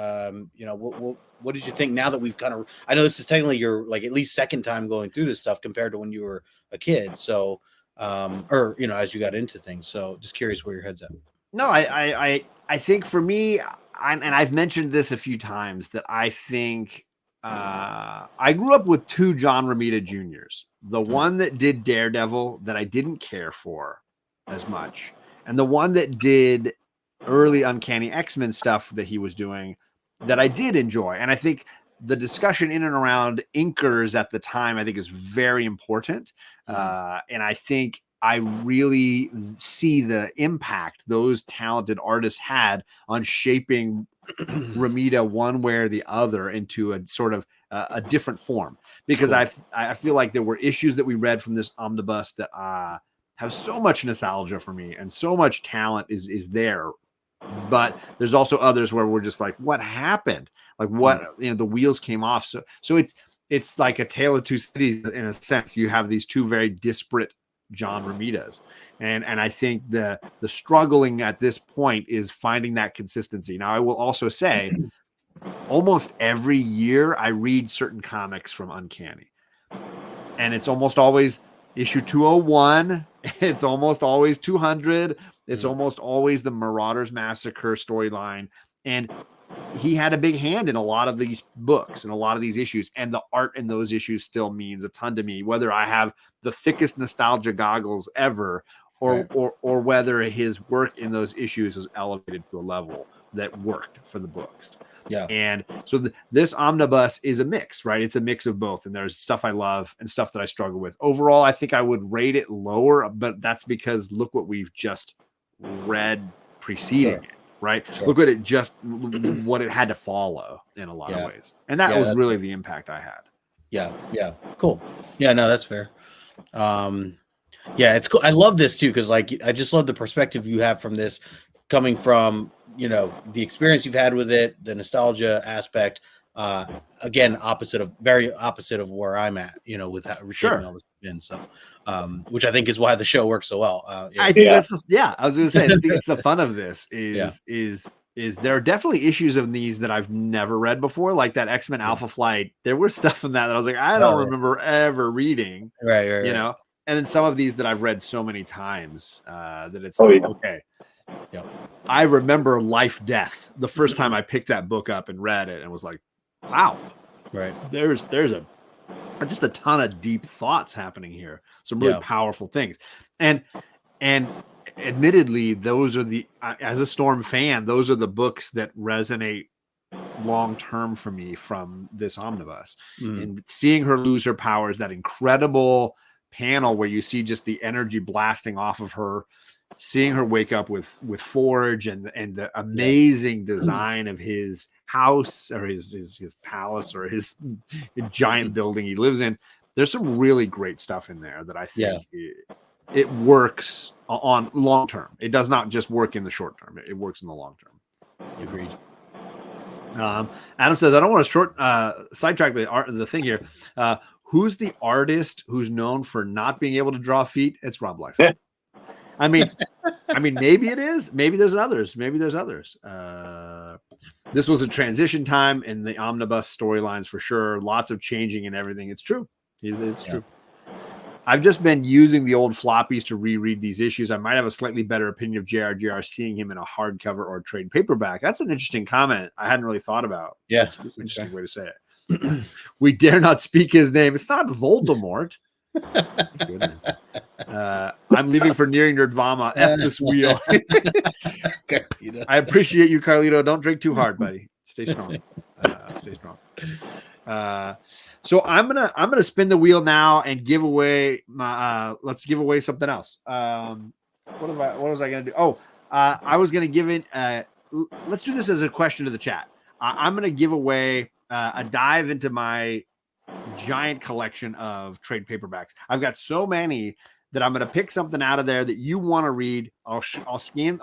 What did you think now that we've kind of? I know this is technically your like at least second time going through this stuff compared to when you were a kid. So, as you got into things. So, just curious where your head's at. No, I think for me, and I've mentioned this a few times, that I think I grew up with 2 John Romita Juniors. The one that did Daredevil that I didn't care for as much, and the one that did early Uncanny X-Men stuff that he was doing that I did enjoy. And I think the discussion in and around inkers at the time, I think, is very important. And I think I really see the impact those talented artists had on shaping Romita one way or the other into a sort of a different form. Because I feel like there were issues that we read from this omnibus that have so much nostalgia for me, and so much talent is there. But there's also others where we're just like, what happened? Like what, the wheels came off. So it's like a tale of 2 cities in a sense. You have these 2 very disparate John Romitas. And I think the struggling at this point is finding that consistency. Now, I will also say almost every year I read certain comics from Uncanny, and it's almost always issue 201. It's almost always 200. It's almost always the Marauders Massacre storyline. And he had a big hand in a lot of these books and a lot of these issues. And the art in those issues still means a ton to me, whether I have the thickest nostalgia goggles ever, or whether his work in those issues was elevated to a level that worked for the books. Yeah. And so this omnibus is a mix, right? It's a mix of both. And there's stuff I love and stuff that I struggle with. Overall, I think I would rate it lower, but that's because look what we've just read preceding it, right? Sure. Look at it, just what it had to follow in a lot of ways. And that was really the impact I had. Yeah. Cool. Yeah, no, that's fair. It's cool. I love this too, because I just love the perspective you have from this, coming from the experience you've had with it, the nostalgia aspect. Again, very opposite of where I'm at, with how receiving all this in. So, which I think is why the show works so well. I think that's I was going to say, I think it's the fun of this is there are definitely issues of these that I've never read before, like that X-Men Alpha Flight. There was stuff in that I was like, I don't remember ever reading, right. And then some of these that I've read so many times that it's okay. Yeah, I remember Life Death the first time I picked that book up and read it and was like, wow, right. There's just a ton of deep thoughts happening here. Some really powerful things. And admittedly, those are as a Storm fan, those are the books that resonate long term for me from this omnibus. And seeing her lose her powers, that incredible panel where you see just the energy blasting off of her, seeing her wake up with Forge and the amazing design of his house or his palace or his giant building he lives in. There's some really great stuff in there that I think it works on long term. It does not just work in the short term. It works in the long term. Agreed. Adam says, I don't want to sidetrack the thing here. Who's the artist who's known for not being able to draw feet? It's Rob Liefeld. I mean, maybe it is. Maybe there's others. This was a transition time in the omnibus storylines for sure. Lots of changing and everything. It's true. It's true. I've just been using the old floppies to reread these issues. I might have a slightly better opinion of JR seeing him in a hardcover or trade paperback. That's an interesting comment I hadn't really thought about. Yeah. That's an interesting way to say it. We dare not speak his name. It's not Voldemort. Goodness. I'm leaving for Nearing Nerdvama. F this wheel. I appreciate you, Carlito. Don't drink too hard, buddy. Stay strong. Stay strong. So I'm gonna spin the wheel now and give away my let's give away something else. What was I gonna do? I was gonna give it let's do this as a question to the chat. I'm gonna give away a dive into my giant collection of trade paperbacks. I've got so many that I'm gonna pick something out of there that you want to read. I'll scan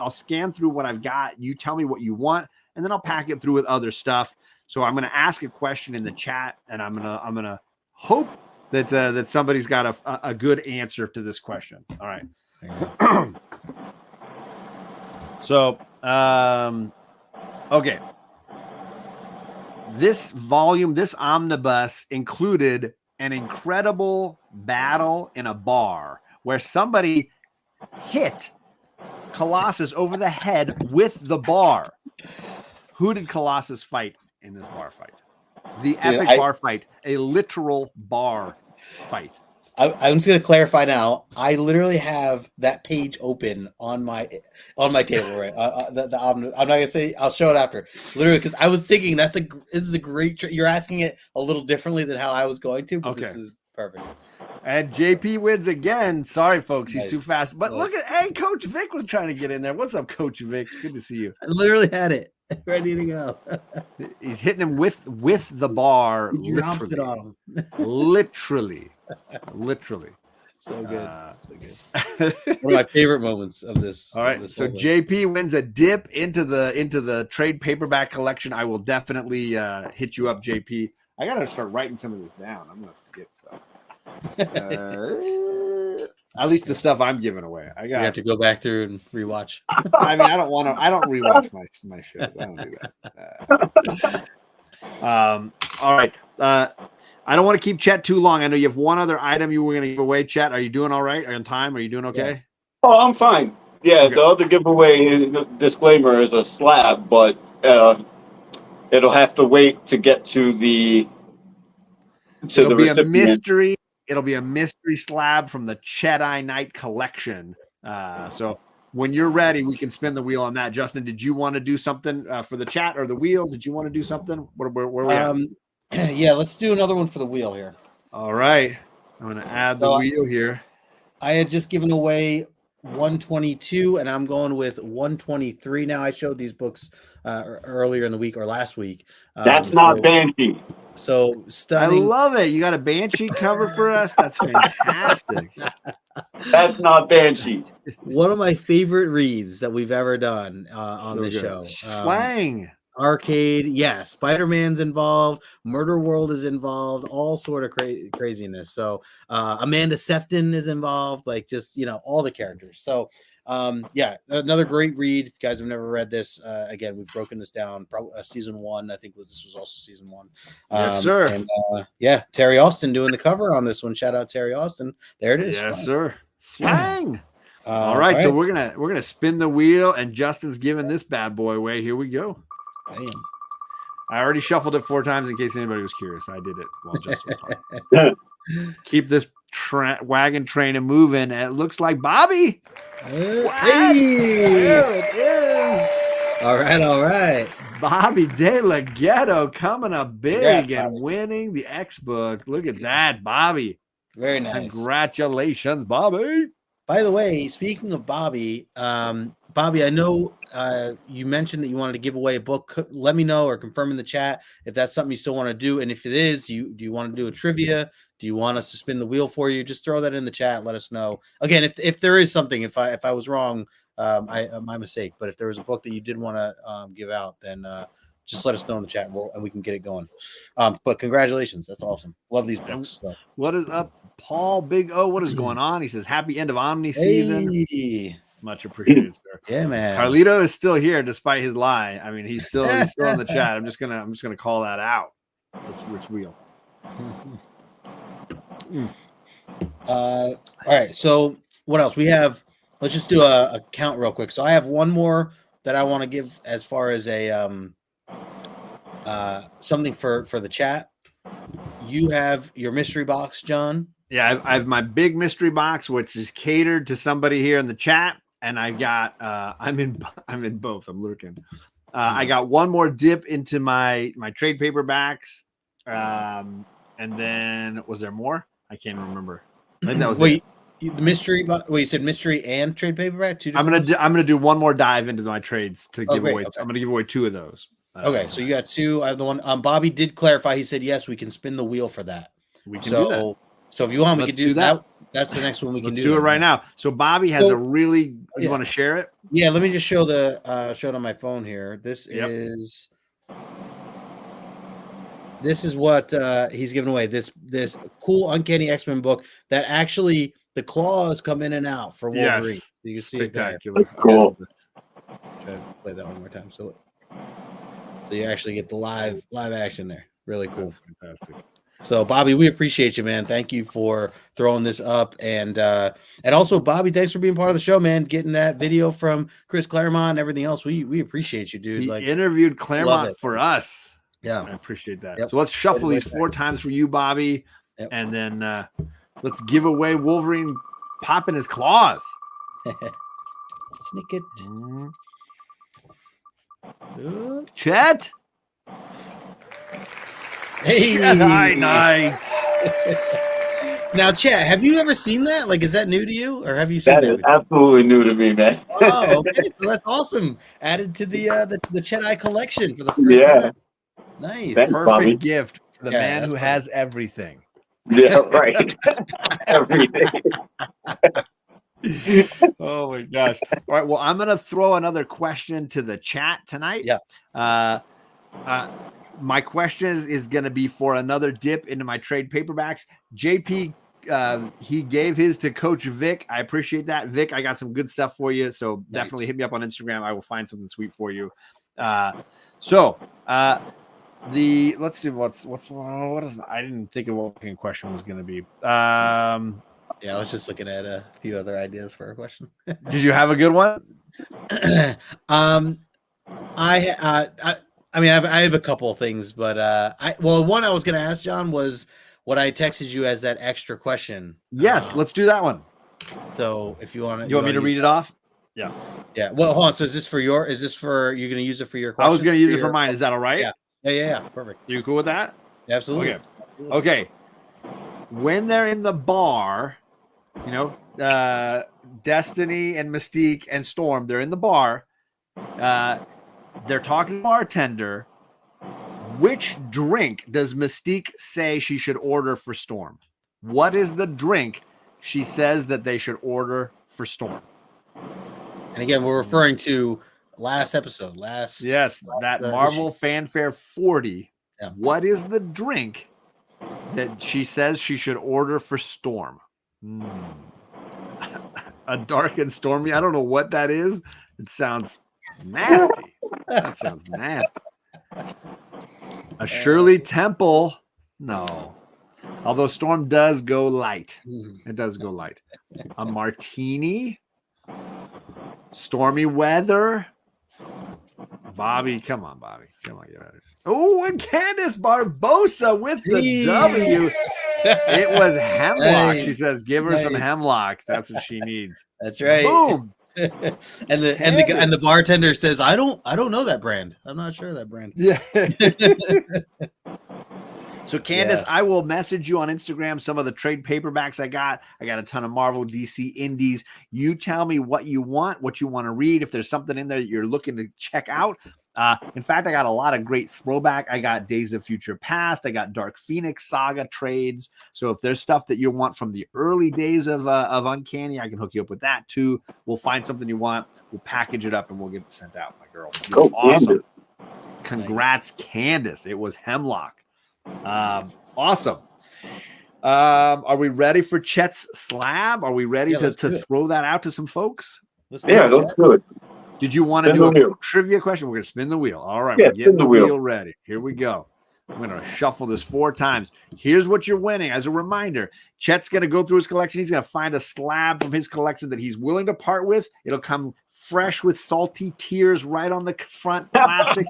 through what I've got. You tell me what you want, and then I'll pack it through with other stuff. So I'm going to ask a question in the chat, and I'm gonna hope that somebody's got a good answer to this question. All right. So, okay. This omnibus included an incredible battle in a bar where somebody hit Colossus over the head with the bar. Who did Colossus fight in this bar fight? The epic bar fight, a literal bar fight. I'm just going to clarify now. I literally have that page open on my table, right? I'm not going to say. I'll show it after. Literally, because I was thinking this is a great. You're asking it a little differently than how I was going to, but This is perfect. And JP wins again. Sorry, folks, he's too fast. But look at Coach Vic was trying to get in there. What's up, Coach Vic? Good to see you. I literally had it ready to go. He's hitting him with the bar. He drops it on him. Literally. So good. So good. One of my favorite moments of this. All right. So JP wins a dip into the trade paperback collection. I will definitely hit you up, JP. I gotta start writing some of this down. I'm gonna forget stuff. At least the stuff I'm giving away. You have to go back through and rewatch. I mean, I don't rewatch my shows. I don't do that. All right. I don't want to keep Chet too long. I know you have one other item you were going to give away. Chet, are you doing all right? Are you on time? Are you doing okay? Yeah. Oh, I'm fine. Yeah, okay. The other giveaway, the disclaimer, is a slab, but it'll have to wait to get to the recipient. A mystery. It'll be a mystery slab from the Jedi Knight collection. So when you're ready, we can spin the wheel on that. Justin, did you want to do something for the chat or the wheel? Did you want to do something? Where we at? Yeah, let's do another one for the wheel here. All right. I'm going to add the wheel here. I had just given away 122, and I'm going with 123 now. I showed these books earlier in the week or last week. That's not Banshee. So stunning. I love it. You got a Banshee cover for us? That's fantastic. That's not Banshee. One of my favorite reads that we've ever done on the show. Swang. Arcade, yeah. Spider-Man's involved. Murder World is involved. All sort of craziness. So Amanda Sefton is involved. Like just all the characters. So yeah, another great read. If you guys have never read this, again, we've broken this down. Season 1, I think this was also season 1. Yes, sir. And yeah, Terry Austin doing the cover on this one. Shout out Terry Austin. There it is. Yes, sir. Swang. All right, so we're gonna spin the wheel, and Justin's giving this bad boy away. Here we go. Damn. I already shuffled it 4 times in case anybody was curious. I did it while Justin was talking. Keep this wagon train a moving. And it looks like Bobby. Hey, there it is. All right. Bobby De La Ghetto coming up big Congrats, and winning the X book. Look at that, Bobby. Very nice. Congratulations, Bobby. By the way, speaking of Bobby, Bobby, I know you mentioned that you wanted to give away a book. Let me know or confirm in the chat if that's something you still want to do. And if it is, do you want to do a trivia? Do you want us to spin the wheel for you? Just throw that in the chat. Let us know. Again, if there is something, if I was wrong, my mistake. But if there was a book that you did want to give out, then just let us know in the chat and we can get it going. But congratulations. That's awesome. Love these books. So. What is up, Paul Big O? What is going on? He says, happy end of Omni season. Much appreciated, sir. Yeah, man. Carlito is still here despite his lie. I mean, he's still in the chat. I'm just gonna call that out. Let's switch wheel. All right. So what else? We have, let's just do a count real quick. So I have one more that I want to give as far as a something for the chat. You have your mystery box, John. Yeah, I have my big mystery box, which is catered to somebody here in the chat, and I got I'm in both. I'm looking. I got one more dip into my trade paperbacks, and then was there more? I can't remember. I think that was it. The mystery. Wait, you said mystery and trade paperback. I'm gonna do one more dive into my trades to give away. Okay. I'm gonna give away two of those. Okay, so you got two. I have the one. Bobby did clarify. He said yes, we can spin the wheel for that. We can do that. So if you want, we can do that. That's the next one we can do. Let's do it right now. So Bobby has a really. You want to share it? Yeah, let me just show it on my phone here. This is what he's giving away. This cool Uncanny X-Men book that actually the claws come in and out for Wolverine. Yes. You can see it there. That's cool. Try to play that one more time. So you actually get the live action there. Really cool. That's fantastic. So Bobby, we appreciate you, man. Thank you for throwing this up, and also Bobby, thanks for being part of the show, man. Getting that video from Chris Claremont and everything else. We appreciate you, dude. He interviewed Claremont for us. Yeah, I appreciate that. Yep. So let's shuffle these 4 times for you, Bobby, and then let's give away Wolverine popping his claws. Sneak it. Chet. Hey, Jedi Knight. Now, Chet, have you ever seen that? Like, is that new to you, or have you seen That that? is absolutely new to me, man. Oh, okay, so that's awesome. Added to the Jedi collection for the first time. Nice. Thanks, Perfect Bobby. gift for the man who has everything. Yeah, right. Everything. Oh my gosh. All right. Well, I'm gonna throw another question to the chat tonight. Yeah. My question is going to be for another dip into my trade paperbacks. JP, he gave his to Coach Vic. I appreciate that. Vic, I got some good stuff for you. So definitely hit me up on Instagram. I will find something sweet for you. Let's see what is I didn't think of what the question was going to be. Yeah, I was just looking at a few other ideas for a question. Did you have a good one? I have a couple of things, but one I was going to ask John was what I texted you as that extra question. Yes, let's do that one. So if you want to, you want me to read it off? Yeah. Yeah. Well, hold on. So you're going to use it for your question? I was going to use it for mine. Is that all right? Yeah. Perfect. You cool with that? Absolutely. Okay. When they're in the bar, Destiny and Mystique and Storm, they're in the bar. They're talking to the bartender. Which drink does Mystique say she should order for Storm? What is the drink she says that they should order for Storm? And again, we're referring to last episode. That Marvel Fanfare 40. Yeah. What is the drink that she says she should order for Storm? A dark and stormy. I don't know what that is. It sounds nasty. That sounds nasty. A Shirley Temple. No. Although Storm does go light. It does go light. A martini. Stormy weather. Bobby. Come on, Bobby. Come on. Get out of here. Oh, and Candace Barbosa with the W. It was hemlock. She says, give her some hemlock. That's what she needs. That's right. Boom. and the bartender says, I don't know that brand. I'm not sure of that brand. Yeah. So Candace, I will message you on Instagram some of the trade paperbacks I got. I got a ton of Marvel, DC, Indies. You tell me what you want to read. If there's something in there that you're looking to check out. In fact, I got a lot of great throwback. I got Days of Future Past. I got Dark Phoenix Saga trades. So if there's stuff that you want from the early days of Uncanny, I can hook you up with that too. We'll find something you want. We'll package it up and we'll get it sent out, my girl. Oh, awesome. Candace. Congrats, Candace. It was Hemlock. Awesome. Are we ready for Chet's slab? Are we ready to throw that out to some folks? Let's do it. Did you want to do a trivia question? We're going to spin the wheel. All right, we're getting the wheel ready. Here we go. I'm going to shuffle this 4 times. Here's what you're winning. As a reminder, Chet's going to go through his collection. He's going to find a slab from his collection that he's willing to part with. It'll come fresh with salty tears right on the front plastic.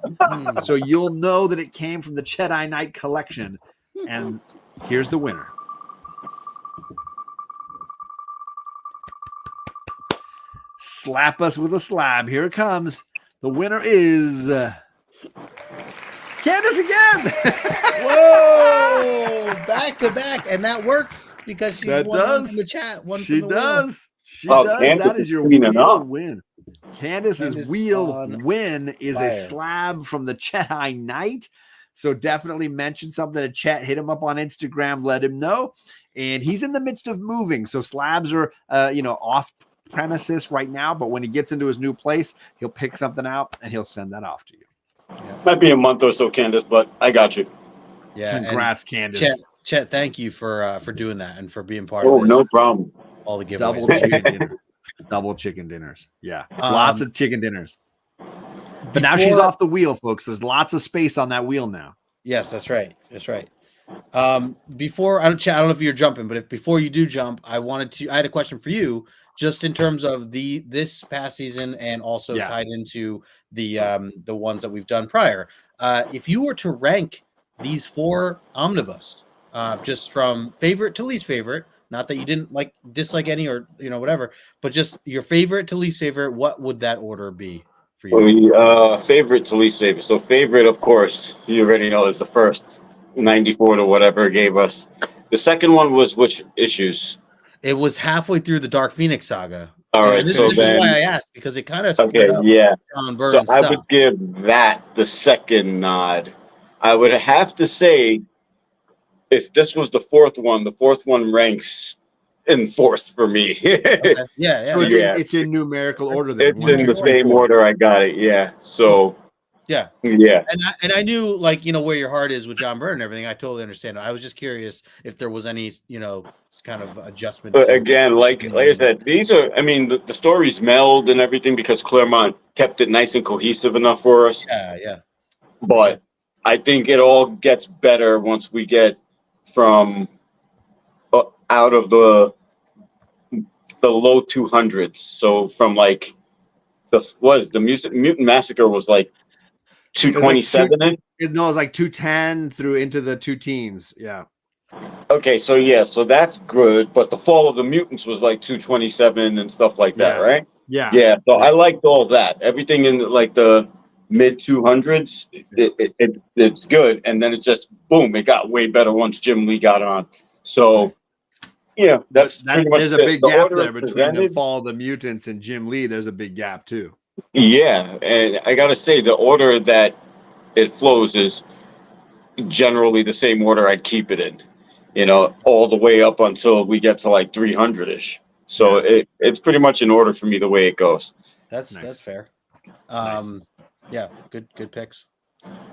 So you'll know that it came from the Jedi Knight collection. And here's the winner. Slap us with a slab. Here it comes. The winner is Candace again. Whoa! Back to back, and that works because she won one from the chat. She does. She does. That is your wheel win. Candace's wheel win is a slab from the Jedi Knight. So definitely mention something to Chet. Hit him up on Instagram. Let him know. And he's in the midst of moving, so slabs are off premises right now, but when he gets into his new place, he'll pick something out and he'll send that off to you. Might be a month or so, Candace, but I got you. Yeah, congrats, Candace. Chet, thank you for doing that and for being part of this. Oh, no problem. All the giveaways. Double chicken dinners. Yeah, lots of chicken dinners. But now she's off the wheel, folks. There's lots of space on that wheel now. Yes, that's right. That's right. Before I don't know if you're jumping, but before you do jump, I had a question for you. Just in terms of this past season and also tied into the ones that we've done prior. If you were to rank these 4 omnibus, just from favorite to least favorite, not that you didn't dislike any or whatever, but just your favorite to least favorite, what would that order be for you? Favorite to least favorite. So favorite, of course, you already know is the first 94 to whatever gave us. The second one was which issues? It was halfway through the Dark Phoenix saga. All right, this is why I asked, because it kind of John Byrne so I would give that the second nod. I would have to say, if this was the fourth one ranks in 4th for me. Okay. Yeah. So it's in numerical order. It's in the same order I got it. Yeah. So. Yeah. And I knew where your heart is with John Byrne and everything. I totally understand. I was just curious if there was any kind of adjustment. But again, like I said, these are. I mean, the stories meld and everything because Claremont kept it nice and cohesive enough for us. Yeah. But I think it all gets better once we get from out of the low 200s. So from the Mutant Massacre was 227. It was 210 through into the 2 teens. Yeah. Okay, so that's good, but the Fall of the Mutants was 227 and stuff like that, right? Yeah. Yeah. So I liked all that. Everything in the mid 200s, it's good, and then it just boom, it got way better once Jim Lee got on. So that's pretty much there's a big gap there between the Fall of the Mutants and Jim Lee. There's a big gap too. Yeah, and I gotta say the order that it flows is generally the same order I'd keep it in, all the way up until we get to 300-ish. So it's pretty much in order for me the way it goes. That's fair. Nice. Yeah, good picks.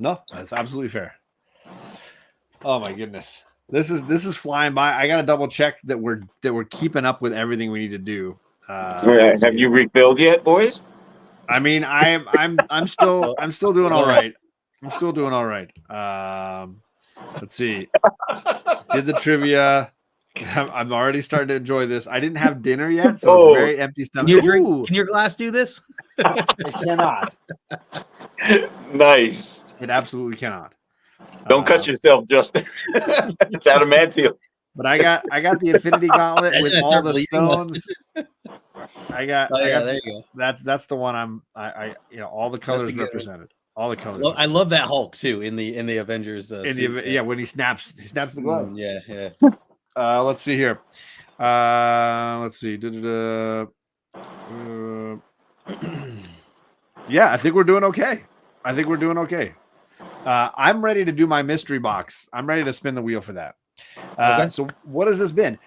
No, that's absolutely fair. Oh my goodness. This is flying by. I gotta double check that we're keeping up with everything we need to do. Have you refilled yet, boys? I mean, I'm still doing all right. I'm still doing all right. Let's see. Did the trivia. I'm already starting to enjoy this. I didn't have dinner yet, so it's very empty stomach. Can your glass do this? It cannot. Nice. It absolutely cannot. Don't cut yourself, Justin. It's adamantium. But I got the Infinity Gauntlet with I all start the bleeding. stones. I got There you go. that's the one all the colors good one. represented. All the colors. Well, I love that Hulk too in the Avengers. When he snaps the glove. Yeah. Let's see here. Let's see. Yeah, I think we're doing okay. I'm ready to do my mystery box. I'm ready to spin the wheel for that. Okay. So what has this been?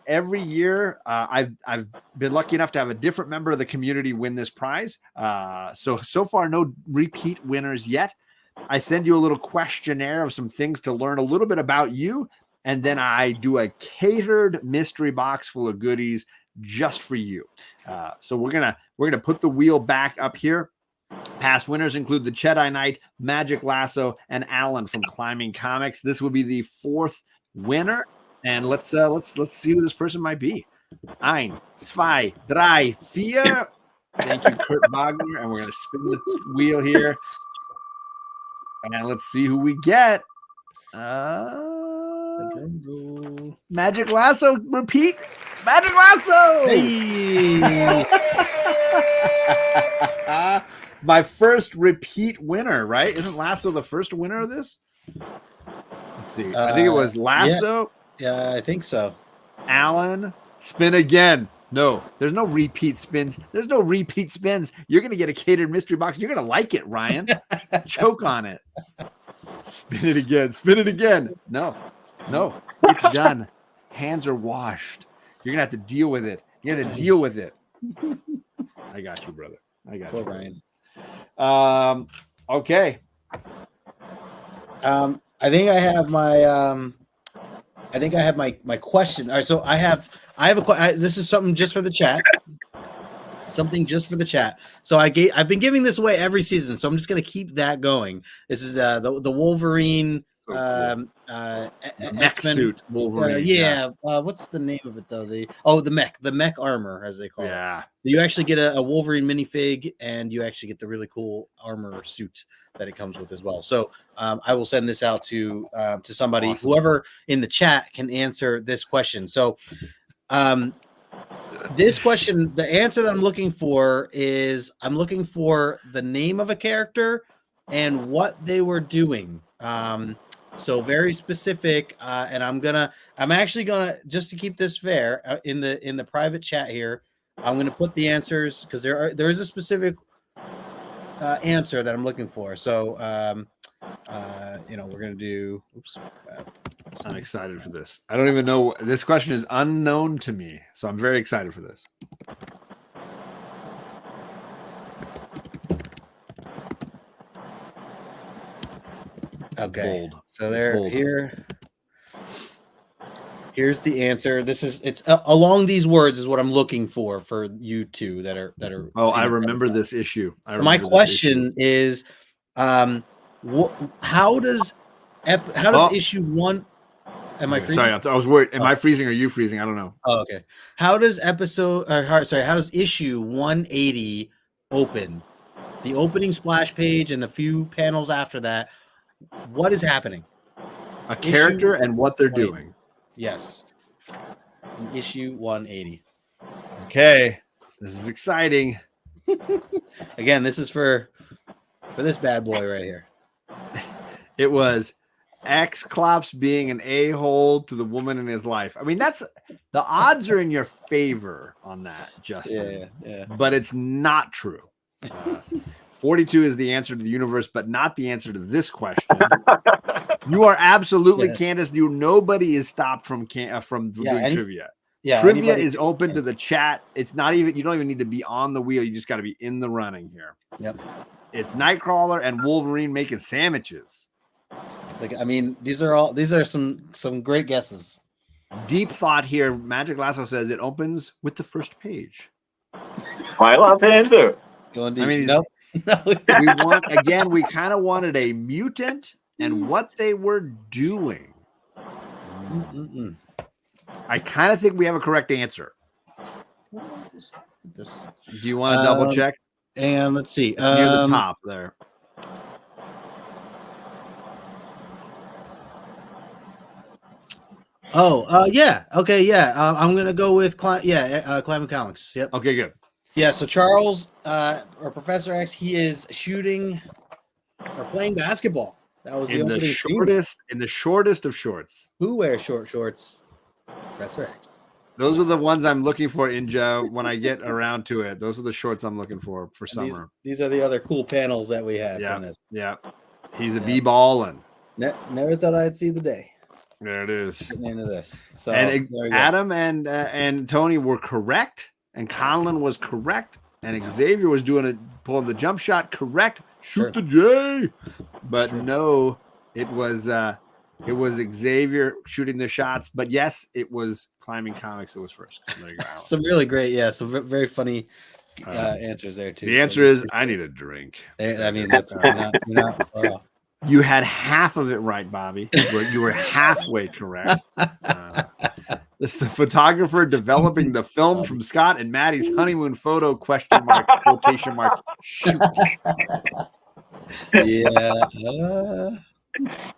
Every year, I've been lucky enough to have a different member of the community win this prize. So far, no repeat winners yet. I send you a little questionnaire of some things to learn a little bit about you, and then I do a catered mystery box full of goodies just for you. So we're gonna put the wheel back up here. Past winners include the Jedi Knight, Magic Lasso, and Alan from Climbing Comics. This will be the fourth winner, and let's see who this person might be. 1, 2, 3, 4. Thank you, Kurt Wagner, and we're gonna spin the wheel here, and let's see who we get. Magic Lasso, repeat. Magic Lasso. Hey. My first repeat winner, right? Isn't Lasso the first winner of this? Let's see. I think it was Lasso. Yeah, I think so. Alan, spin again. No, there's no repeat spins. You're going to get a catered mystery box. You're going to like it, Ryan. Choke on it. Spin it again. No, it's done. Hands are washed. You're going to have to deal with it. I got you, brother. Poor Ryan. Okay. I think I have my question. All right, so I have this is something just for the chat. So I've been giving this away every season, so I'm just going to keep that going. This is the Wolverine Mech suit Wolverine. What's the name of it though? The mech armor, as they call it. Yeah. So you actually get a Wolverine minifig, and you actually get the really cool armor suit that it comes with as well. So I will send this out to somebody, awesome. Whoever in the chat can answer this question. So this question, the answer that I'm looking for is the name of a character and what they were doing. So very specific, and I'm actually gonna, just to keep this fair, in the private chat here, I'm gonna put the answers, because there is a specific answer that I'm looking for. So we're gonna do. Oops. I'm excited for this. I don't even know. This question is unknown to me, so I'm very excited for this. Okay. Bold. So bold. Here's the answer. It's along these words is what I'm looking for you two that are. Oh, I remember this issue. My question is, how does issue 1? Am I freezing? Sorry, I was worried. Am I freezing or are you freezing? I don't know. Oh, okay. How does issue 180 open? The opening splash page and a few panels after that. What is happening? A character and what they're doing. Yes. Issue 180. Okay. This is exciting. Again, this is for this bad boy right here. It was X-Clops being an a-hole to the woman in his life. I mean, the odds are in your favor on that, Justin. Yeah. But it's not true. 42 is the answer to the universe, but not the answer to this question. You are absolutely Candace. Nobody is stopped from doing trivia. Yeah, trivia is open to the chat. It's not even. You don't even need to be on the wheel. You just got to be in the running here. Yep. It's Nightcrawler and Wolverine making sandwiches. It's like, I mean, these are some great guesses. Deep thought here. Magic Lasso says it opens with the first page. I love to answer. Going deep. I mean, nope. we kind of wanted a mutant and what they were doing. Mm-mm. I kind of think we have a correct answer. Do you want to double check? And let's see. Near the top there. Yeah. Okay, yeah. I'm gonna go with Climate Comics. Yep. Okay, good. Yeah. So Charles, or Professor X, he is shooting or playing basketball. That was the opening scene. In the shortest of shorts. Who wears short shorts? Professor X. Those are the ones I'm looking for, Inja. When I get around to it, those are the shorts I'm looking for summer. These are the other cool panels that we have from this. Yeah, he's a b-ballin'. Never thought I'd see the day. There it is. Getting into this. So And Adam and Tony were correct, and Conlon was correct, and Xavier was pulling the jump shot correct. Shoot the J. But no, it was Xavier shooting the shots. But yes, it was Climbing Comics that was first. So there you go. Some really great, some very funny answers there too. The answer is I need a drink. I mean, that's not you had half of it right, Bobby. You were halfway correct. This is the photographer developing the film from Scott and Maddie's honeymoon photo, quotation mark, shoot. Yeah.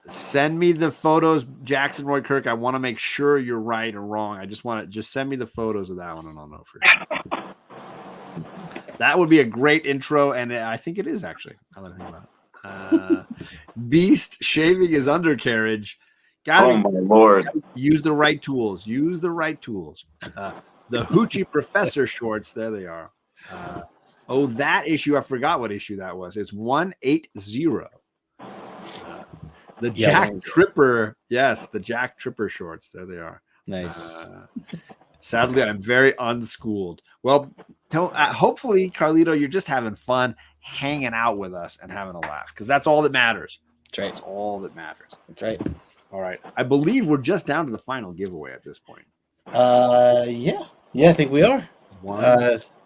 Send me the photos, Jackson Roy Kirk. I want to make sure you're right or wrong. I just want to send me the photos of that one, and I'll know for sure. That would be a great intro, and I think it is actually. Now that I think about it. Beast shaving his undercarriage. Oh my lord! Use the right tools. Use the right tools. The Hoochie Professor shorts. There they are. That issue. I forgot what issue that was. It's 180. The Jack Tripper. Yes, the Jack Tripper shorts. There they are. Nice. Sadly, I'm very unschooled. Well, hopefully, Carlito, you're just having fun hanging out with us and having a laugh, because that's all that matters. That's right. That's all that matters. That's right. All right. I believe we're just down to the final giveaway at this point. Yeah, I think we are.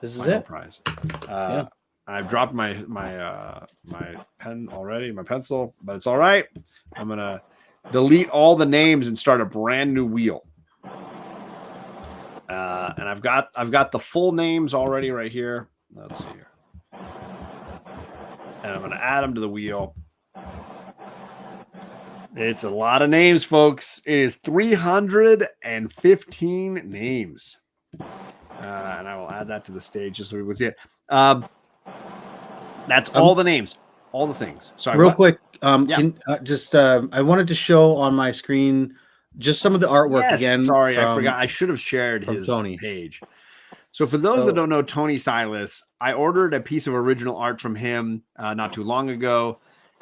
This is it. Prize. I've dropped my pen already, my pencil, but it's all right. I'm gonna delete all the names and start a brand new wheel. And I've got the full names already right here. Let's see here. And I'm gonna add them to the wheel. It's a lot of names, folks. It is 315 names. And I will add that to the stage just so we can see it. That's all the names, all the things. Sorry, real quick. I wanted to show on my screen just some of the artwork again. Sorry, I forgot. I should have shared his Thony page. So for those that don't know Thony Silas, I ordered a piece of original art from him not too long ago.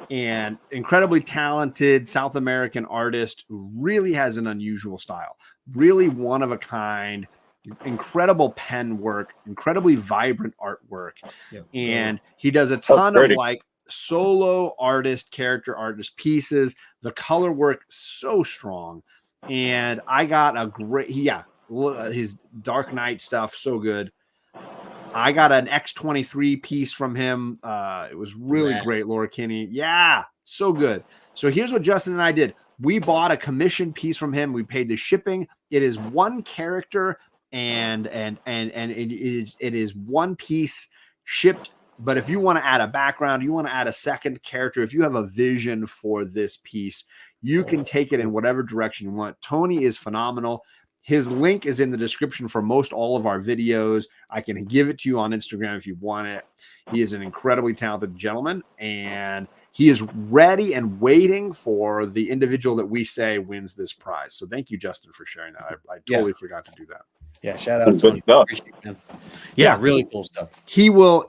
And incredibly talented South American artist who really has an unusual style, really one of a kind, incredible pen work, incredibly vibrant artwork. And he does a ton of like solo character artist pieces. The color work so strong. And I got a great, his Dark Knight stuff, so good. I got an X-23 piece from him. It was really great, Laura Kinney. Yeah, so good. So here's what Justin and I did. We bought a commissioned piece from him. We paid the shipping. It is one character and it is one piece shipped. But if you want to add a background, you want to add a second character, if you have a vision for this piece, you can take it in whatever direction you want. Tony is phenomenal. His link is in the description for most all of our videos. I can give it to you on Instagram if you want it. He is an incredibly talented gentleman, and he is ready and waiting for the individual that we say wins this prize. So thank you, Justin, for sharing that. I totally forgot to do that. Yeah, shout out to him. Yeah, really cool stuff. He will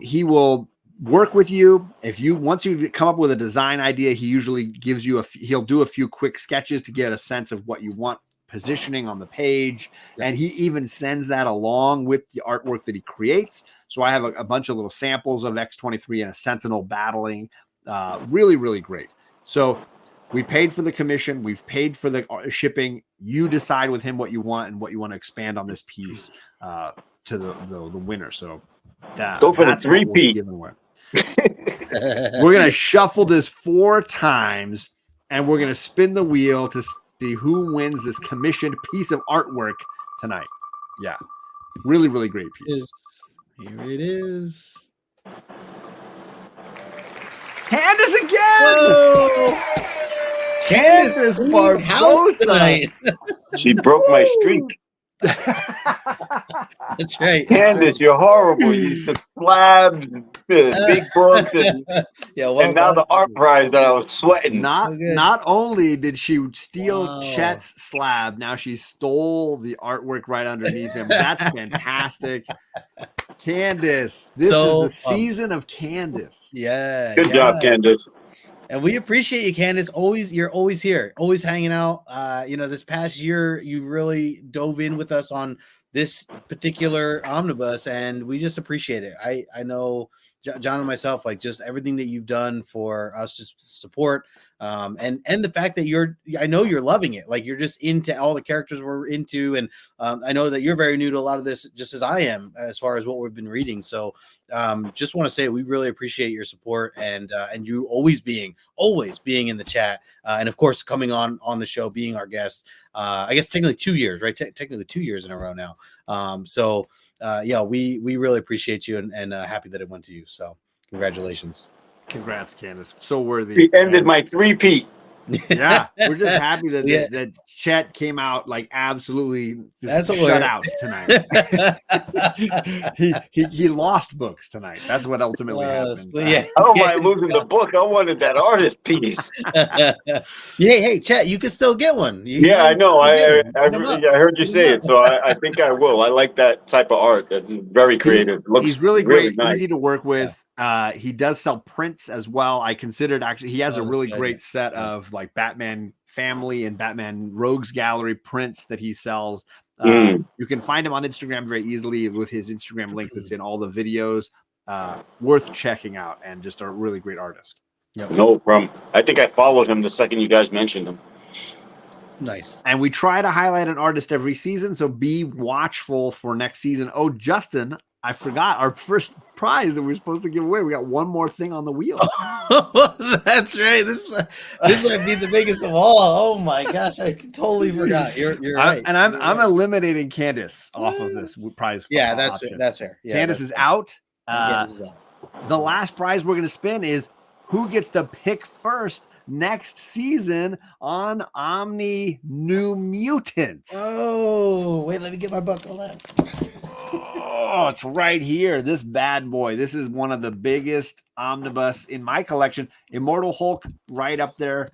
work with you. Once you come up with a design idea, he usually gives you he'll do a few quick sketches to get a sense of what you want positioning on the page, and he even sends that along with the artwork that he creates. So I have a bunch of little samples of X-23 and a Sentinel battling. Really, really great. So we paid for the commission. We've paid for the shipping. You decide with him what you want and what you want to expand on this piece to the winner. So go for the 3P. We're going to shuffle this 4 times, and we're going to spin the wheel to see who wins this commissioned piece of artwork tonight. Yeah. Really, really great piece. Here it is. Candace again! Whoa! Candace is Barbosa tonight. She broke my streak. That's right. Candace, you're horrible. You took slabs, big books, and, Yeah, well and now done. the art prize that I was sweating. Not only did she steal Wow. Chet's slab, now she stole the artwork right underneath him. That's fantastic. Candace, this So, is the season of Candace. Yeah. Good job, Candace. And we appreciate you, Candace. You're always here, always hanging out. This past year, you really dove in with us on this particular omnibus, and we just appreciate it. I know John and myself, like, just everything that you've done for us, just support, and the fact that I know you're loving it. Like, you're just into all the characters we're into, and I know that you're very new to a lot of this, just as I am, as far as what we've been reading. So just want to say we really appreciate your support, and you always being in the chat, and of course coming on the show, being our guest. I guess technically 2 years, right? Technically 2 years in a row now. We really appreciate you, and happy that it went to you. So congratulations. Congrats, Candace. So worthy. She ended my three-peat. Yeah, we're just happy that Yeah. that Chet came out like absolutely That's what shut we're- out tonight. he lost books tonight. That's what ultimately happened. Yeah. I don't mind losing the book. I wanted that artist piece. Hey, Chet, you can still get one. Yeah, I know. I Hit 'em up. heard you say it, so I think I will. I like that type of art. That's very creative. Looks He's really great, nice. easy to work with. He does sell prints as well. I considered actually he has a really great set of like Batman Family and Batman Rogues Gallery prints that he sells. You can find him on Instagram very easily with his Instagram link that's in all the videos. Worth checking out, and just a really great artist. Yep. No problem. I think I followed him the second you guys mentioned him. Nice. And we try to highlight an artist every season, so be watchful for next season. Oh, Justin, I forgot our first prize that we were supposed to give away. We got one more thing on the wheel. That's right. This might be the biggest of all. Oh my gosh, I totally forgot. You're right. And I'm eliminating Candace off of this prize. Yeah, that's option. fair. That's fair. Yeah, Candace is out. Candace is out. The last prize we're going to spin is who gets to pick first next season on Omni New Mutants. Oh, wait, let me get my book. Hold on. Oh, it's right here. This bad boy. This is one of the biggest omnibus in my collection. Immortal Hulk right up there.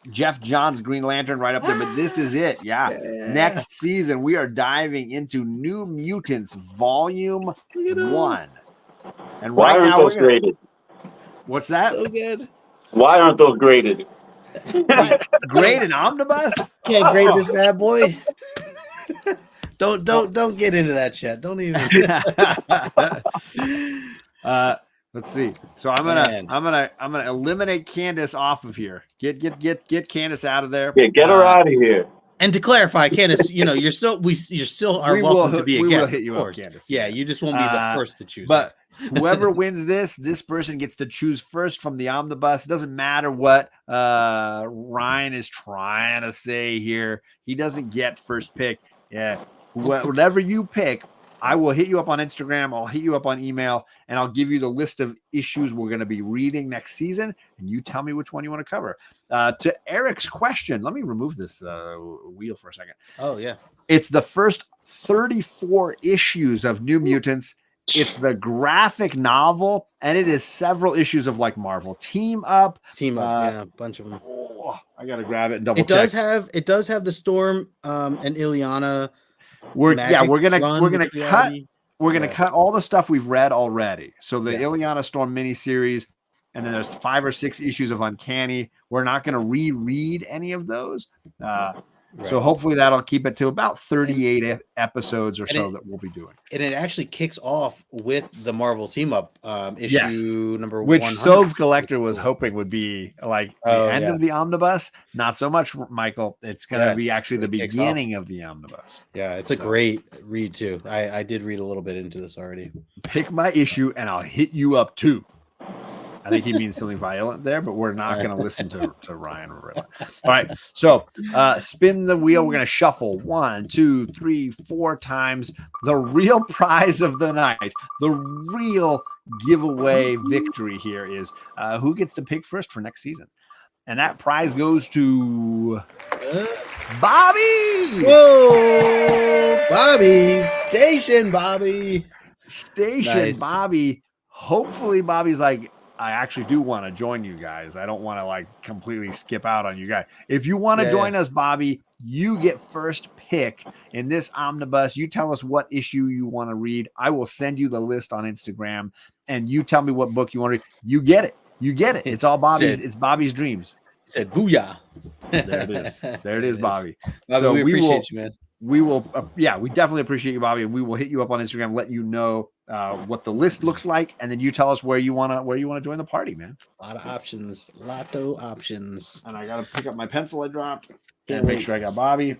Jeff Johns Green Lantern right up there. But this is it. Yeah. Next season, we are diving into New Mutants Volume 1. And Why right aren't now, those graded? what's that? So good. Why aren't those graded? Grade an omnibus? Can't grade this bad boy. Don't get into that shit. Don't even. Let's see. So I'm gonna eliminate Candace off of here. Get Candace out of there. Yeah, get her out of here. And to clarify, Candace, you're still are welcome to be a we guest. will hit you of up, course. Candace. Yeah, you just won't be the first to choose. But whoever wins this person gets to choose first from the omnibus. It doesn't matter what Ryan is trying to say here. He doesn't get first pick. Yeah, whatever you pick, I will hit you up on Instagram. I'll hit you up on email, and I'll give you the list of issues we're going to be reading next season, and you tell me which one you want to cover. To Eric's question, let me remove this wheel for a second. Oh yeah, it's the first 34 issues of New Mutants. It's the graphic novel, and it is several issues of like Marvel Team Up. yeah, a bunch of them. Oh, I gotta grab it and double It check. does have the Storm and Ileana. We're gonna cut. cut all the stuff we've read already. So the Yeah. Ileana Storm miniseries, and then there's 5 or 6 issues of Uncanny. We're not gonna reread any of those. So hopefully that'll keep it to about 38 episodes or so that we'll be doing. And it actually kicks off with the Marvel Team Up issue number which 100. Sove Collector was hoping would be like the end yeah. of the omnibus. Not so much, Michael. It's going to be actually the beginning of the omnibus. Yeah, it's a great read too. I did read a little bit into this already. Pick my issue and I'll hit you up too. I think he means something violent there, but we're not going to listen to Ryan Rilla. All right. So spin the wheel. We're going to shuffle 1, 2, 3, 4 times. The real prize of the night, the real giveaway victory here is who gets to pick first for next season. And that prize goes to Bobby. Whoa, Bobby, station, Bobby. Nice. Bobby. Hopefully, Bobby's like, I actually do want to join you guys. I don't want to like completely skip out on you guys. If you want to join us, Bobby, you get first pick in this omnibus. You tell us what issue you want to read. I will send you the list on Instagram, and you tell me what book you want to read. You get it. You get it. It's all Bobby's. It's Bobby's dreams. He said, "Booyah!" There it is. There it is, Bobby. Bobby, So we appreciate you, man. We will, we definitely appreciate you, Bobby, and we will hit you up on Instagram, let you know what the list looks like, and then you tell us where you wanna join the party, man. A lot of options, lotto options. And I gotta pick up my pencil I dropped and make sure I got Bobby.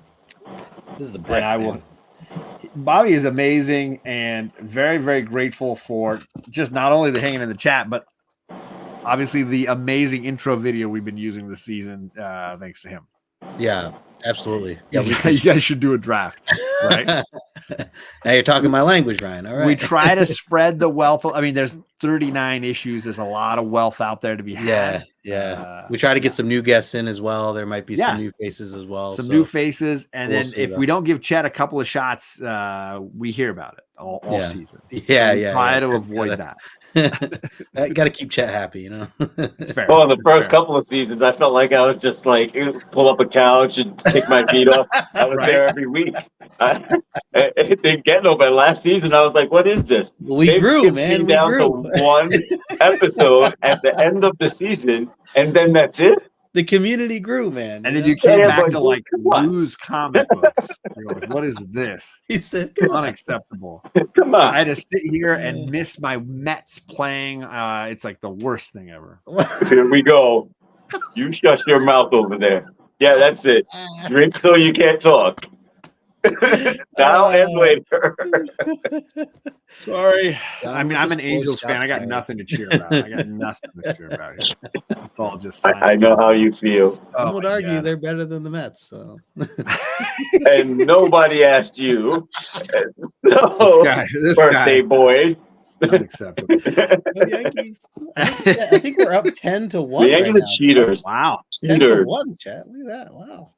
This is the break. Bobby is amazing and very, very grateful for just not only the hanging in the chat, but obviously the amazing intro video we've been using this season, thanks to him. Yeah, absolutely. Yeah, you guys should do a draft, right? Now you're talking my language, Ryan. All right. We try to spread the wealth. I mean, there's 39 issues. There's a lot of wealth out there to be had. Yeah. We try to get some new guests in as well. There might be some new faces as well. Some new faces. And then if we don't give Chet a couple of shots, we hear about it all season. Try to avoid that. Got to keep Chet happy, you know. It's fair. Well, the first couple of seasons, I felt like I was just like pull up a couch and take my feet off. I was there every week. It didn't get no, but last season I was like, "What is this?" We grew, man. We down grew. to one episode at the end of the season, and then that's it. The community grew, man. And then you came back to like lose comic books. You're like, what is this? He said, unacceptable. Come on. I had to sit here and miss my Mets playing. It's like the worst thing ever. Here we go. You shut your mouth over there. Yeah, that's it. Drink so you can't talk. Now and later. Sorry. I mean, I'm an Angels fan. I got nothing to cheer about. I got nothing to cheer about here. It's all just I know how you feel. Some would argue they're better than the Mets. So. And nobody asked you. This birthday boy. Unacceptable. Yankees. I think we're up 10-1. The Yankees are cheaters. Wow. 10-1, chat. Look at that. Wow.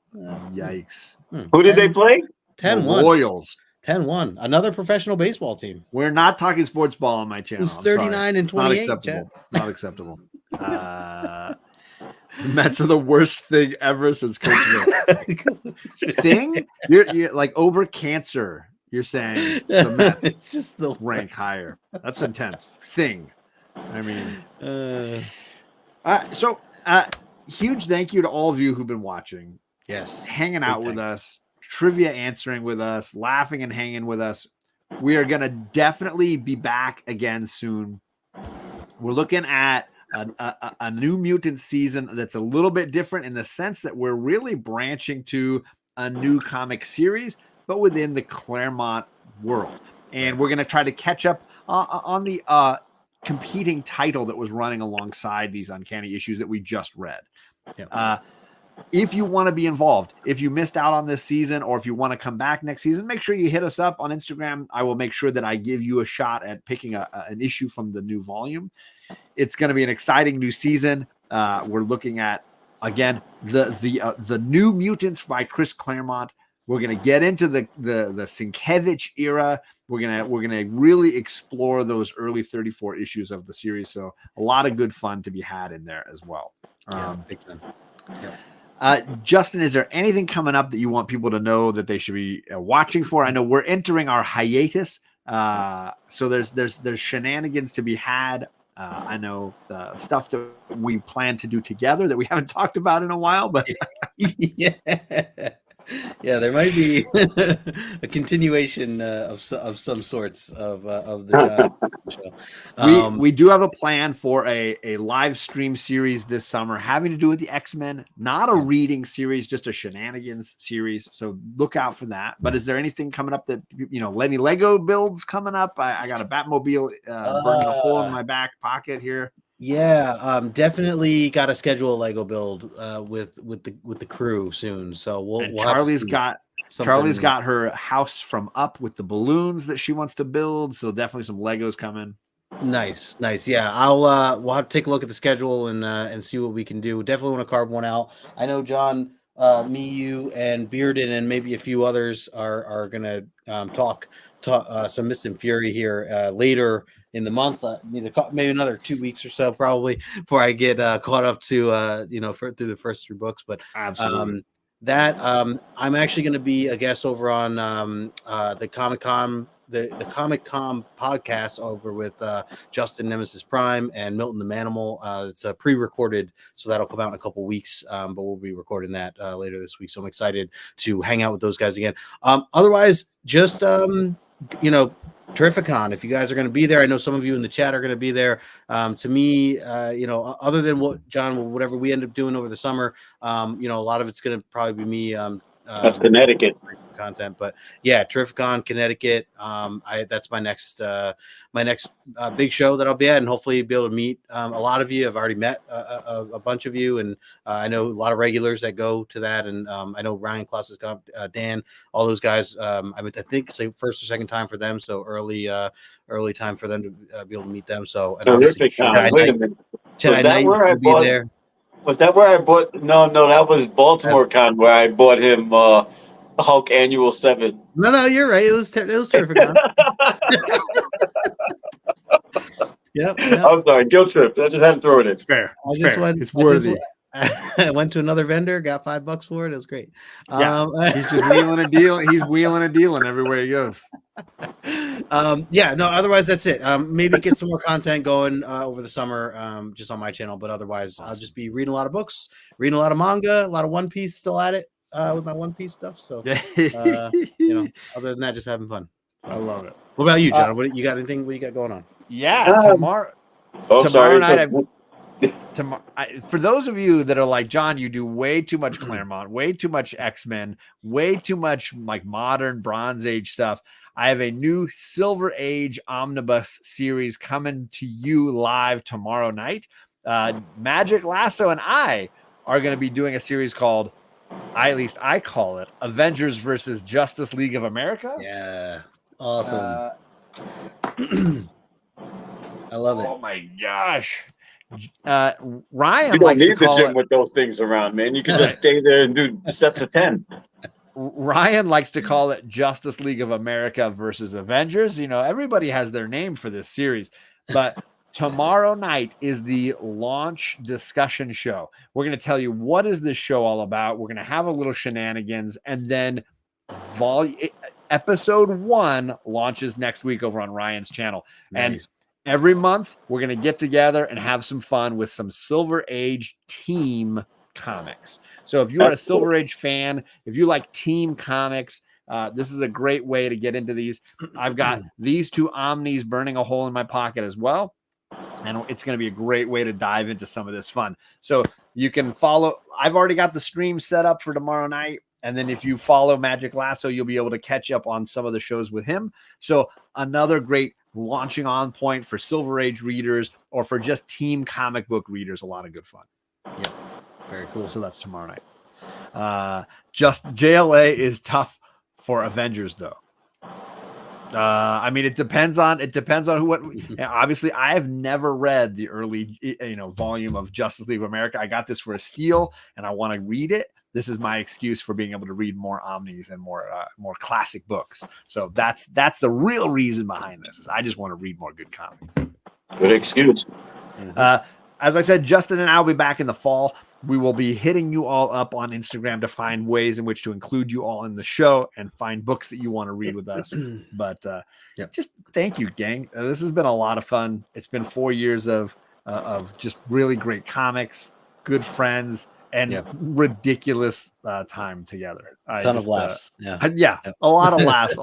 Yikes. Who did they play? 10-1. Royals. 10-1 Another professional baseball team. We're not talking sports ball on my channel. Who's 39-28. Not acceptable. Not acceptable. The Mets are the worst thing ever since Coach Thing? You're like over cancer. You're saying the Mets it's just the rank higher. That's intense. Thing. I mean, huge thank you to all of you who've been watching. Yes. Hanging out with us, trivia answering with us, laughing and hanging with us. We are going to definitely be back again soon. We're looking at a New Mutant season that's a little bit different in the sense that we're really branching to a new comic series, but within the Claremont world. And we're going to try to catch up on the competing title that was running alongside these Uncanny issues that we just read. If you want to be involved, if you missed out on this season, or if you want to come back next season, make sure you hit us up on Instagram. I will make sure that I give you a shot at picking an issue from the new volume. It's going to be an exciting new season. We're looking at, again, the New Mutants by Chris Claremont. We're going to get into the Sienkiewicz era. We're gonna really explore those early 34 issues of the series. So a lot of good fun to be had in there as well. Big time. Justin, is there anything coming up that you want people to know that they should be watching for? I know we're entering our hiatus, so there's shenanigans to be had. I know the stuff that we plan to do together that we haven't talked about in a while, but yeah, there might be a continuation of some sorts of the show. We do have a plan for a live stream series this summer having to do with the X-Men, not a reading series, just a shenanigans series. So look out for that. But is there anything coming up that, any Lego builds coming up? I got a Batmobile burning a hole in my back pocket here. Yeah, definitely got to schedule a Lego build with the crew soon. So we'll Charlie's got her house from Up with the balloons that she wants to build. So definitely some Legos coming. Nice. Yeah, we'll have to take a look at the schedule and see what we can do. Definitely want to carve one out. I know John me, you, and Bearden, and maybe a few others are gonna talk some Mist and Fury here later in the month. Maybe another 2 weeks or so, probably, before I get caught up to through the first 3 books. But Absolutely. I'm actually going to be a guest over on the Comic-Con, the Comic-Con podcast over with Justin Nemesis Prime and Milton the Manimal. It's pre-recorded, so that'll come out in a couple weeks, but we'll be recording that later this week. So I'm excited to hang out with those guys again. Otherwise, just Terrificon, if you guys are going to be there, I know some of you in the chat are going to be there. To me, other than whatever we end up doing over the summer, a lot of it's going to probably be me. That's Connecticut content, but yeah, Terrificon, Connecticut. That's my next big show that I'll be at, and hopefully be able to meet a lot of you. I've already met a bunch of you, and I know a lot of regulars that go to that, and I know Ryan Klaus has gone, Dan, all those guys. I think it's like first or second time for them, so early time for them to be able to meet them. So Terrificon. Wait a minute. Was that where I bought? There. Was that where I bought? No, that was Baltimore Con where I bought him Hulk Annual 7. No, you're right. It was Terrificon. Yep. I'm sorry, guilt trip. I just had to throw it in. It's fair. It's worthy. I went to another vendor, got $5 for it. It was great. Yeah, he's just wheeling and dealing. He's wheeling and dealing everywhere he goes. Otherwise that's it. Maybe get some more content going over the summer, just on my channel, but otherwise I'll just be reading a lot of books, reading a lot of manga, a lot of One Piece, still at it with my One Piece stuff. So other than that, just having fun. I love it. What about you, John? What you got you got going on? Tomorrow night for those of you that are like John, you do way too much Claremont, way too much X-Men, way too much like modern Bronze Age stuff. I have a new Silver Age Omnibus series coming to you live tomorrow night. Magic Lasso and I are going to be doing a series called, at least I call it, Avengers versus Justice League of America. Yeah, awesome. I love it. Oh my gosh. Ryan you don't likes need to call the gym it, with those things around, man. You can just stay there and do sets of 10. Ryan likes to call it Justice League of America versus Avengers. Everybody has their name for this series, but tomorrow night is the launch discussion show. We're going to tell you what is this show all about. We're going to have a little shenanigans, and then episode 1 launches next week over on Ryan's channel. Nice. And every month, we're going to get together and have some fun with some Silver Age team comics. So if you're a Silver Age fan, if you like team comics, this is a great way to get into these. I've got these 2 Omnis burning a hole in my pocket as well. And it's going to be a great way to dive into some of this fun. So you can follow. I've already got the stream set up for tomorrow night. And then if you follow Magic Lasso, you'll be able to catch up on some of the shows with him. So another great launching on point for Silver Age readers or for just team comic book readers. A lot of good fun. Yeah, very cool. So that's tomorrow night. Just JLA is tough for Avengers though. It depends on what. Obviously, I have never read the early volume of Justice League of America. I got this for a steal, and I want to read it. This is my excuse for being able to read more Omnis and more classic books. So that's the real reason behind this. Is I just want to read more good comics. Good excuse. As I said, Justin and I will be back in the fall. We will be hitting you all up on Instagram to find ways in which to include you all in the show and find books that you want to read with us. But just thank you, gang. This has been a lot of fun. It's been 4 years of just really great comics, good friends, and ridiculous time together. A ton of laughs. A lot of laughs.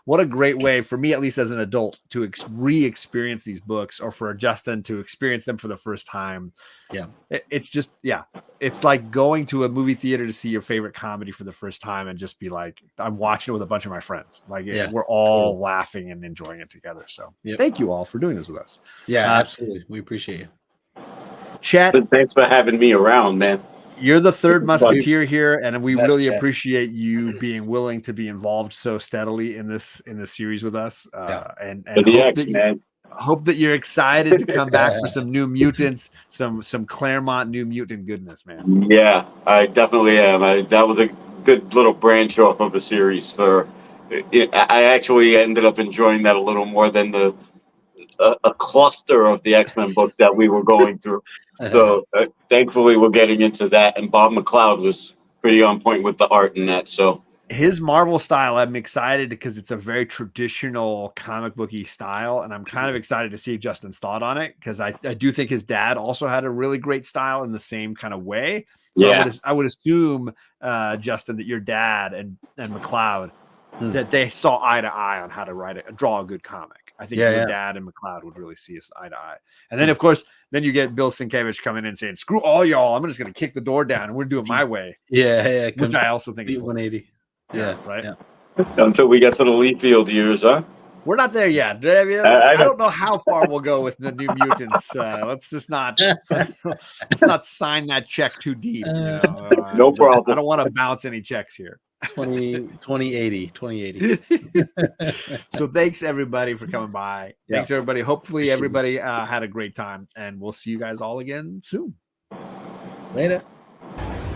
What a great way for me, at least as an adult, to re-experience these books, or for Justin to experience them for the first time. Yeah, it's just it's like going to a movie theater to see your favorite comedy for the first time and just be like, I'm watching it with a bunch of my friends. Like we're all laughing and enjoying it together. So thank you all for doing this with us. Yeah, absolutely. We appreciate you. Chat. Thanks for having me around, man. You're the third musketeer here, and we really appreciate you being willing to be involved so steadily in this series with us. And the X-Men. hope that you're excited to come back for some New Mutants, some Claremont New Mutant goodness, man. Yeah, I definitely am. That was a good little branch off of a series. I actually ended up enjoying that a little more than a cluster of the X-Men books that we were going through. So thankfully, we're getting into that. And Bob McLeod was pretty on point with the art in that. So his Marvel style, I'm excited because it's a very traditional comic booky style, and I'm kind of excited to see Justin's thought on it because I do think his dad also had a really great style in the same kind of way. So yeah, I would assume, Justin, that your dad and McLeod that they saw eye to eye on how to draw a good comic. I think your dad and McLeod would really see us eye to eye. And then, of course, then you get Bill Sienkiewicz coming in saying, "Screw all y'all! I'm just going to kick the door down and we're doing it my way." Yeah, which I also think is 180. Yeah, right. Yeah. Until we get to the Leafield years, huh? We're not there yet. I don't know how far we'll go with the New Mutants. Let's just not sign that check too deep. No problem. I don't want to bounce any checks here. 2080. So thanks everybody for coming by. Thanks everybody. Hopefully everybody had a great time, and we'll see you guys all again soon. Later.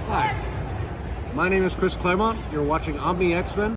Hi, my name is Chris Claremont. You're watching Omni X-Men.